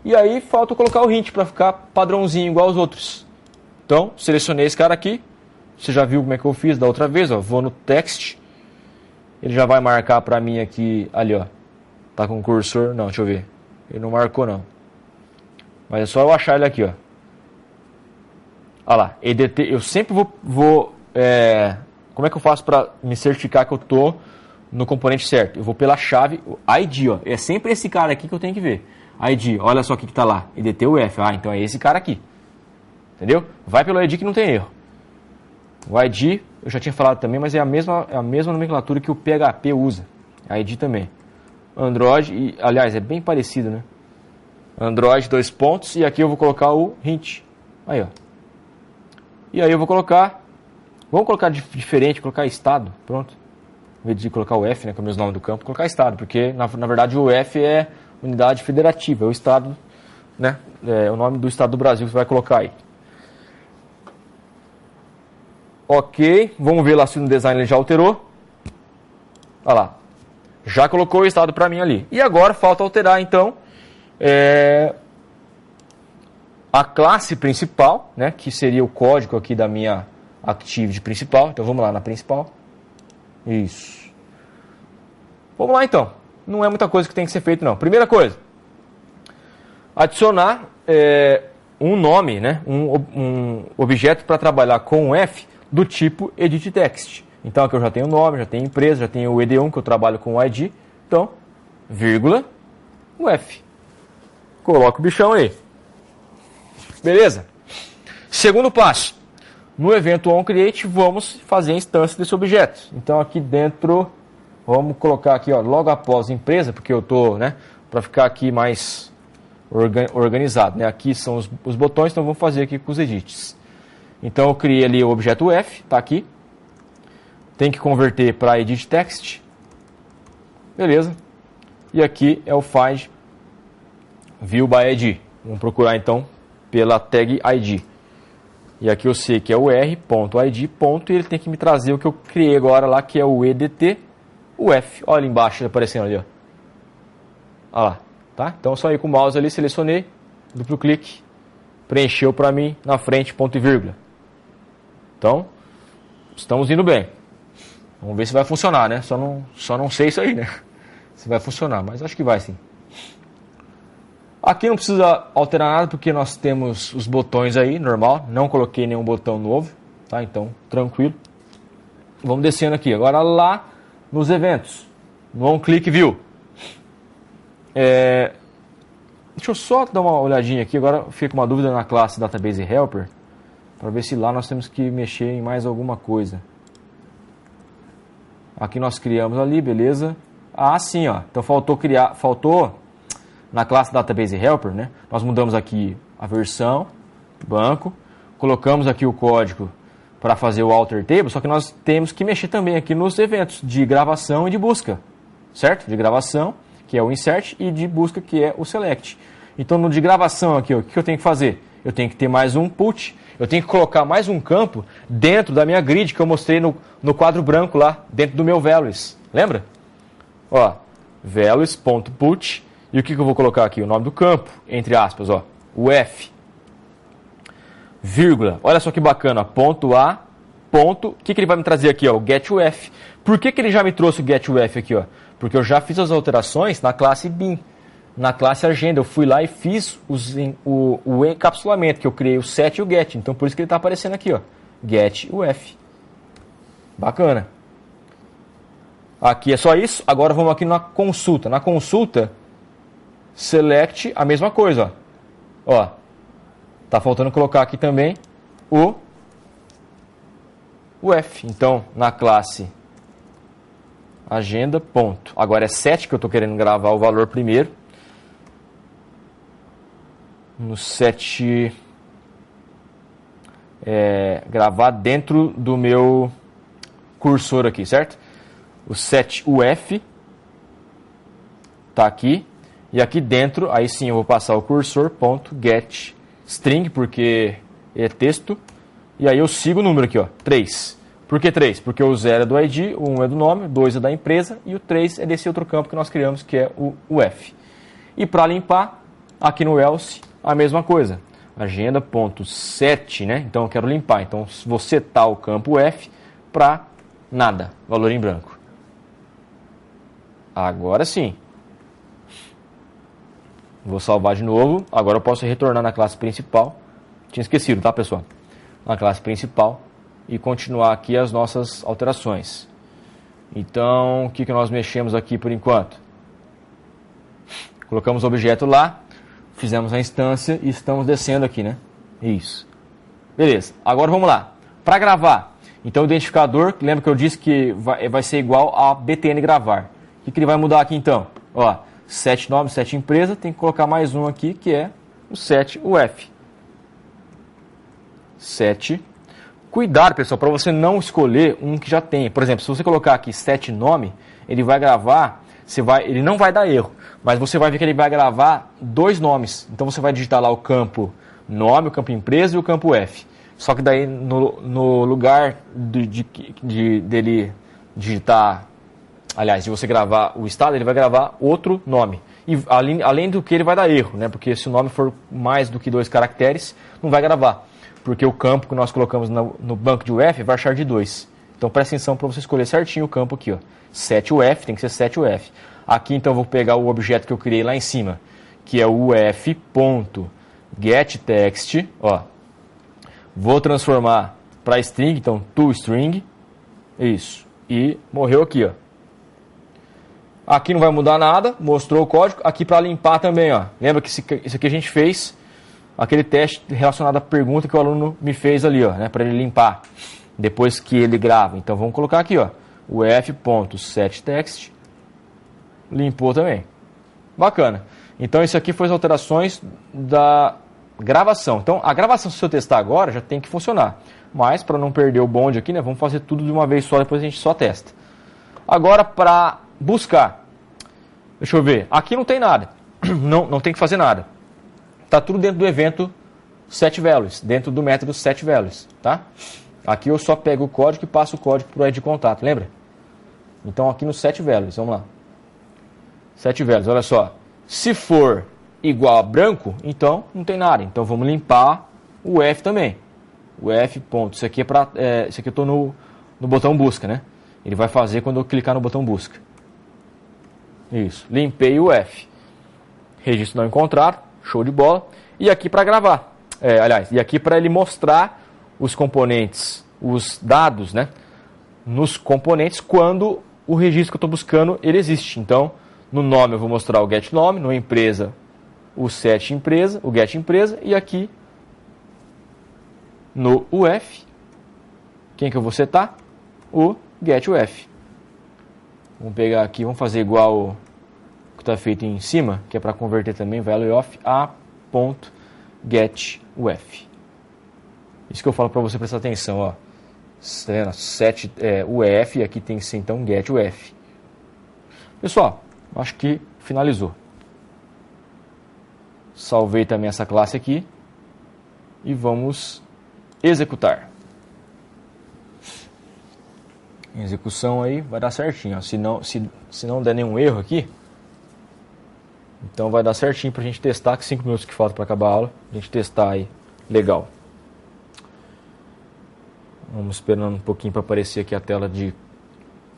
[SPEAKER 1] E aí falta eu colocar o hint para ficar padrãozinho igual aos outros. Então, selecionei esse cara aqui. Você já viu como é que eu fiz da outra vez, ó. Vou no text. Ele já vai marcar para mim aqui, ali, ó. Tá com o cursor, não, deixa eu ver. Ele não marcou não. Mas é só eu achar ele aqui, ó. Olha lá, EDT, eu sempre vou como é que eu faço para me certificar que eu tô no componente certo? Eu vou pela chave ID, ó. É sempre esse cara aqui que eu tenho que ver. ID, olha só o que está lá, IDTUF, então é esse cara aqui, entendeu? Vai pelo ID que não tem erro. O ID, eu já tinha falado também, mas é a mesma nomenclatura que o PHP usa, ID também. Android, aliás, é bem parecido, né? Android, 2 pontos, e aqui eu vou colocar o hint, aí ó. E aí eu vou colocar, vamos colocar diferente, colocar estado, pronto. Em vez de colocar o F, né, que é o mesmo nome do campo, colocar estado, porque na verdade o F é unidade federativa, é o estado, né, é o nome do estado do Brasil que você vai colocar aí. Ok, vamos ver lá se no design ele já alterou. Olha lá, já colocou o estado para mim ali. E agora falta alterar então a classe principal, né, que seria o código aqui da minha Activity principal. Então vamos lá na principal. Isso. Vamos lá então. Não é muita coisa que tem que ser feito não. Primeira coisa, adicionar um nome, né, um objeto para trabalhar com o F do tipo editText. Então aqui eu já tenho o nome, já tenho empresa, já tenho o ED1 que eu trabalho com o ID. Então, vírgula, o F. Coloco o bichão aí. Beleza? Segundo passo. No evento onCreate, vamos fazer a instância desse objeto. Então aqui dentro, vamos colocar aqui, ó, logo após empresa, porque eu tô, né, para ficar aqui mais organizado, né? Aqui são os botões, então vamos fazer aqui com os edits. Então eu criei ali o objeto F, tá aqui. Tem que converter para editText. Beleza? E aqui é o find view by ID. Vamos procurar então pela tag ID. E aqui eu sei que é o r.id. E ele tem que me trazer o que eu criei agora lá, que é o EDT, o F. Olha ali embaixo aparecendo ali, ó. Olha lá, tá? Então só ir com o mouse ali, selecionei, duplo clique, preencheu para mim na frente, ponto e vírgula. Então, estamos indo bem. Vamos ver se vai funcionar, né? Só não sei isso aí, né? Se vai funcionar, mas acho que vai sim. Aqui não precisa alterar nada porque nós temos os botões aí, normal. Não coloquei nenhum botão novo, tá? Então, tranquilo. Vamos descendo aqui. Agora lá nos eventos. No OnClick View. Deixa eu só dar uma olhadinha aqui. Agora fiquei com uma dúvida na classe Database Helper. Para ver se lá nós temos que mexer em mais alguma coisa. Aqui nós criamos ali, beleza. Ah, sim, ó. Então faltou na classe Database Helper, né? Nós mudamos aqui a versão, banco, colocamos aqui o código para fazer o alter table, só que nós temos que mexer também aqui nos eventos de gravação e de busca, certo? De gravação, que é o insert, e de busca, que é o select. Então, no de gravação aqui, ó, o que eu tenho que fazer? Eu tenho que ter mais um put, eu tenho que colocar mais um campo dentro da minha grid que eu mostrei no quadro branco lá, dentro do meu values. Lembra? Ó, values.put. E o que eu vou colocar aqui? O nome do campo, entre aspas, ó, o F, vírgula, olha só que bacana, ponto A, ponto, o que ele vai me trazer aqui, ó, o getUF. Por que ele já me trouxe o getUF aqui, ó? Porque eu já fiz as alterações na classe bin, na classe agenda, eu fui lá e fiz o encapsulamento, que eu criei o set e o get, então por isso que ele está aparecendo aqui, ó, getUF. Bacana. Aqui é só isso, agora vamos aqui na consulta. Na consulta, select, a mesma coisa, ó. Tá faltando colocar aqui também o F. Então, na classe agenda, ponto. Agora é set que eu estou querendo gravar o valor primeiro. No set gravar dentro do meu cursor aqui, certo? O set UF tá aqui. E aqui dentro, aí sim eu vou passar o cursor, ponto, get string, porque é texto. E aí eu sigo o número aqui, ó, 3. Por que 3? Porque o 0 é do ID, o 1 é do nome, o 2 é da empresa e o 3 é desse outro campo que nós criamos, que é o F. E para limpar, aqui no else, a mesma coisa. Agenda.set, né? Então eu quero limpar. Então vou setar o campo F para nada, valor em branco. Agora sim. Vou salvar de novo. Agora eu posso retornar na classe principal. Tinha esquecido, tá, pessoal? Na classe principal. E continuar aqui as nossas alterações. Então, o que nós mexemos aqui por enquanto? Colocamos o objeto lá. Fizemos a instância e estamos descendo aqui, né? Isso. Beleza. Agora vamos lá. Para gravar, então o identificador, lembra que eu disse que vai ser igual a btn gravar. O que ele vai mudar aqui então? Ó, set nome, set empresa, tem que colocar mais um aqui que é o set UF. Set. Cuidado, pessoal, para você não escolher um que já tem. Por exemplo, se você colocar aqui set nome, ele vai gravar, ele não vai dar erro, mas você vai ver que ele vai gravar dois nomes. Então você vai digitar lá o campo nome, o campo empresa e o campo F. Só que daí no lugar dele digitar, aliás, de você gravar o estado, ele vai gravar outro nome. E além do que ele vai dar erro, né? Porque se o nome for mais do que 2 caracteres, não vai gravar. Porque o campo que nós colocamos no banco de UF vai achar de 2. Então presta atenção para você escolher certinho o campo aqui, ó. Set UF, tem que ser set UF. Aqui então eu vou pegar o objeto que eu criei lá em cima, que é o uf.getText, ó. Vou transformar para string, então toString. Isso. E morreu aqui, ó. Aqui não vai mudar nada, mostrou o código. Aqui para limpar também, ó. Lembra que isso aqui a gente fez aquele teste relacionado à pergunta que o aluno me fez ali, ó, né, para ele limpar depois que ele grava. Então vamos colocar aqui, ó, o f.setText. Limpou também. Bacana. Então isso aqui foi as alterações da gravação. Então a gravação, se eu testar agora, já tem que funcionar. Mas para não perder o bonde aqui, né, vamos fazer tudo de uma vez só, depois a gente só testa. Agora para buscar. Deixa eu ver. Aqui não tem nada. Não tem que fazer nada. Tá tudo dentro do evento setValues, dentro do método setValues, tá? Aqui eu só pego o código e passo o código para o de contato, lembra? Então aqui no setValues, vamos lá. SetValues, olha só. Se for igual a branco, então não tem nada. Então vamos limpar o F também. O F ponto. Isso aqui é para, isso aqui eu estou no botão busca, né? Ele vai fazer quando eu clicar no botão busca. Isso. Limpei o F. Registro não encontrado. Show de bola. E aqui para gravar. E aqui para ele mostrar os componentes, os dados, né? Nos componentes quando o registro que eu estou buscando ele existe. Então, no nome eu vou mostrar o get nome, no empresa o set empresa, o get empresa, e aqui no UF, quem que eu vou setar? O get UF. Vamos pegar aqui, vamos fazer igual o que está feito em cima, que é para converter também value of a.getUF. Isso que eu falo para você prestar atenção, ó. Tá vendo? Set UF, aqui tem que ser então get UF. Pessoal, acho que finalizou. Salvei também essa classe aqui e vamos executar. Em execução aí vai dar certinho, ó. Se não der nenhum erro aqui, então vai dar certinho pra gente testar, que 5 minutos que falta para acabar a aula, a gente testar aí, legal. Vamos esperando um pouquinho para aparecer aqui a tela de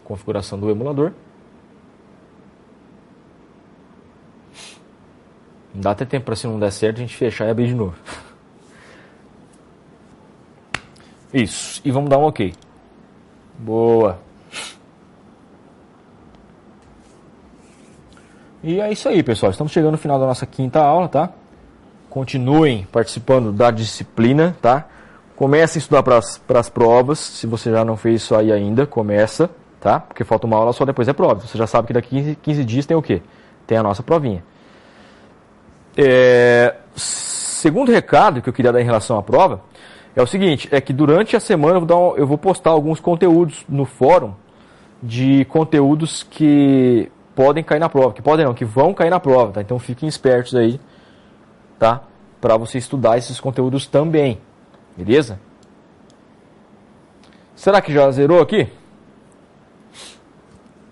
[SPEAKER 1] configuração do emulador. Não dá até tempo para, se não der certo, a gente fechar e abrir de novo. Isso, e vamos dar um OK. Boa. E é isso aí, pessoal. Estamos chegando no final da nossa 5ª aula, tá? Continuem participando da disciplina, tá? Comece a estudar para as provas. Se você já não fez isso aí ainda, começa, tá? Porque falta uma aula só, depois é prova. Você já sabe que daqui 15 dias tem o quê? Tem a nossa provinha. Segundo recado que eu queria dar em relação à prova é o seguinte, é que durante a semana eu vou postar alguns conteúdos no fórum de conteúdos que podem cair na prova, que vão cair na prova, tá? Então fiquem espertos aí, tá? Para você estudar esses conteúdos também, beleza? Será que já zerou aqui?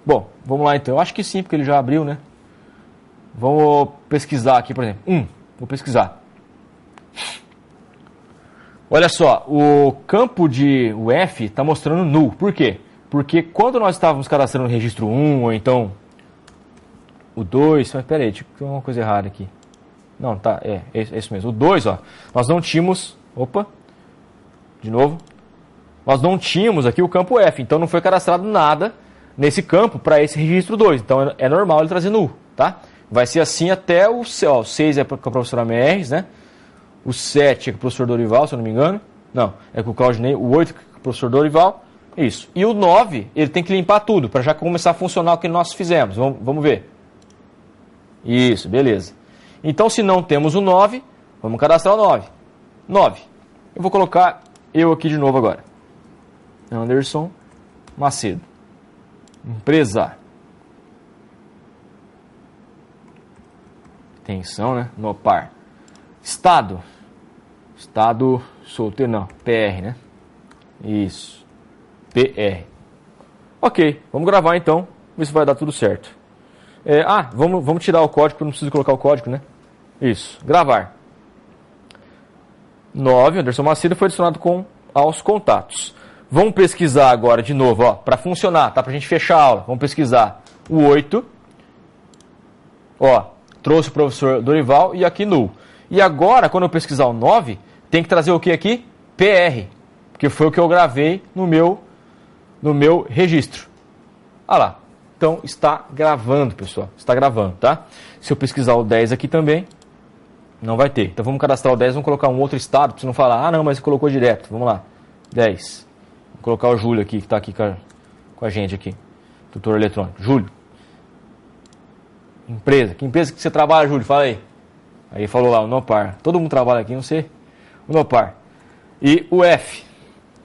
[SPEAKER 1] Bom, vamos lá então. Eu acho que sim, porque ele já abriu, né? Vamos pesquisar aqui, por exemplo. Vou pesquisar. Olha só, o campo de UF está mostrando null. Por quê? Porque quando nós estávamos cadastrando o registro 1, ou então o 2... Mas peraí, tem uma coisa errada aqui. Não, tá, é isso mesmo. O 2, ó, nós não tínhamos... Opa, de novo. Nós não tínhamos aqui o campo F, então não foi cadastrado nada nesse campo para esse registro 2. Então é normal ele trazer null, tá? Vai ser assim até o 6 é com a professora Merres, né? O 7 é com o professor Dorival, se eu não me engano. Não, é com o Claudinei. O 8 é com o professor Dorival. Isso. E o 9, ele tem que limpar tudo, para já começar a funcionar o que nós fizemos. Vamos ver. Isso, beleza. Então, se não temos o 9, vamos cadastrar o 9. 9. Eu vou colocar eu aqui de novo agora. Anderson Macedo. Empresa. Atenção, né? Nopar. Estado. Estado solteiro, não. PR, né? Isso. PR. Ok, vamos gravar então. Ver se vai dar tudo certo. Vamos tirar o código, porque eu não preciso colocar o código, né? Isso. Gravar. 9, Anderson Macedo foi adicionado aos contatos. Vamos pesquisar agora de novo, ó, para funcionar, tá? Pra gente fechar a aula. Vamos pesquisar o 8. Ó, trouxe o professor Dorival e aqui null. E agora, quando eu pesquisar o 9, tem que trazer o que aqui? PR. Porque foi o que eu gravei no meu registro. Olha lá. Então, está gravando, pessoal. Está gravando, tá? Se eu pesquisar o 10 aqui também, não vai ter. Então, vamos cadastrar o 10, vamos colocar um outro estado, para você não falar, ah, não, mas você colocou direto. Vamos lá. 10. Vou colocar o Júlio aqui, que está aqui com a gente aqui. Tutor eletrônico. Júlio. Empresa. Que empresa que você trabalha, Júlio? Fala aí. Aí falou lá, o Nopar. Todo mundo trabalha aqui, não sei. O Nopar. E o F.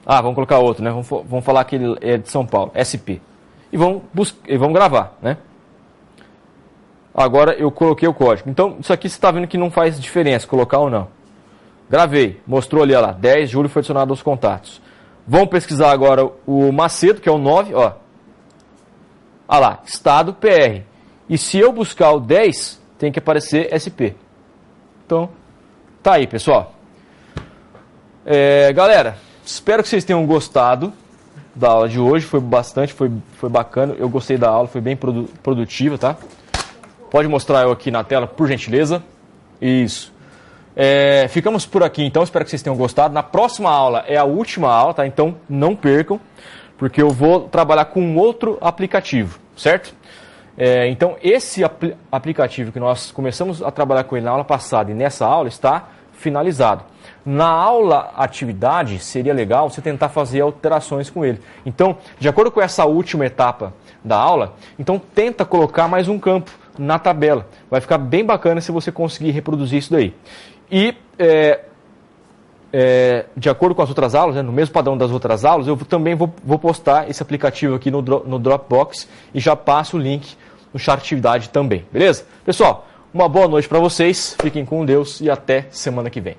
[SPEAKER 1] Ah, vamos colocar outro, né? Vamos falar que ele é de São Paulo. SP. E vamos gravar, né? Agora eu coloquei o código. Então, isso aqui você está vendo que não faz diferença colocar ou não. Gravei. Mostrou ali, ó lá. 10, Júlio foi adicionado aos contatos. Vamos pesquisar agora o Macedo, que é o 9, ó. Ah lá, estado PR. E se eu buscar o 10, tem que aparecer SP. Então, tá aí, pessoal. Galera, espero que vocês tenham gostado da aula de hoje. Foi bacana. Eu gostei da aula, foi bem produtiva, tá? Pode mostrar eu aqui na tela, por gentileza. Isso. Ficamos por aqui, então. Espero que vocês tenham gostado. Na próxima aula é a última aula, tá? Então, não percam, porque eu vou trabalhar com um outro aplicativo, certo? Então, esse aplicativo que nós começamos a trabalhar com ele na aula passada e nessa aula está finalizado. Na aula atividade, seria legal você tentar fazer alterações com ele. Então, de acordo com essa última etapa da aula, então tenta colocar mais um campo na tabela. Vai ficar bem bacana se você conseguir reproduzir isso daí. E, de acordo com as outras aulas, né, no mesmo padrão das outras aulas, eu também vou postar esse aplicativo aqui no Dropbox e já passo o link no chat atividade também, beleza? Pessoal, uma boa noite para vocês, fiquem com Deus e até semana que vem.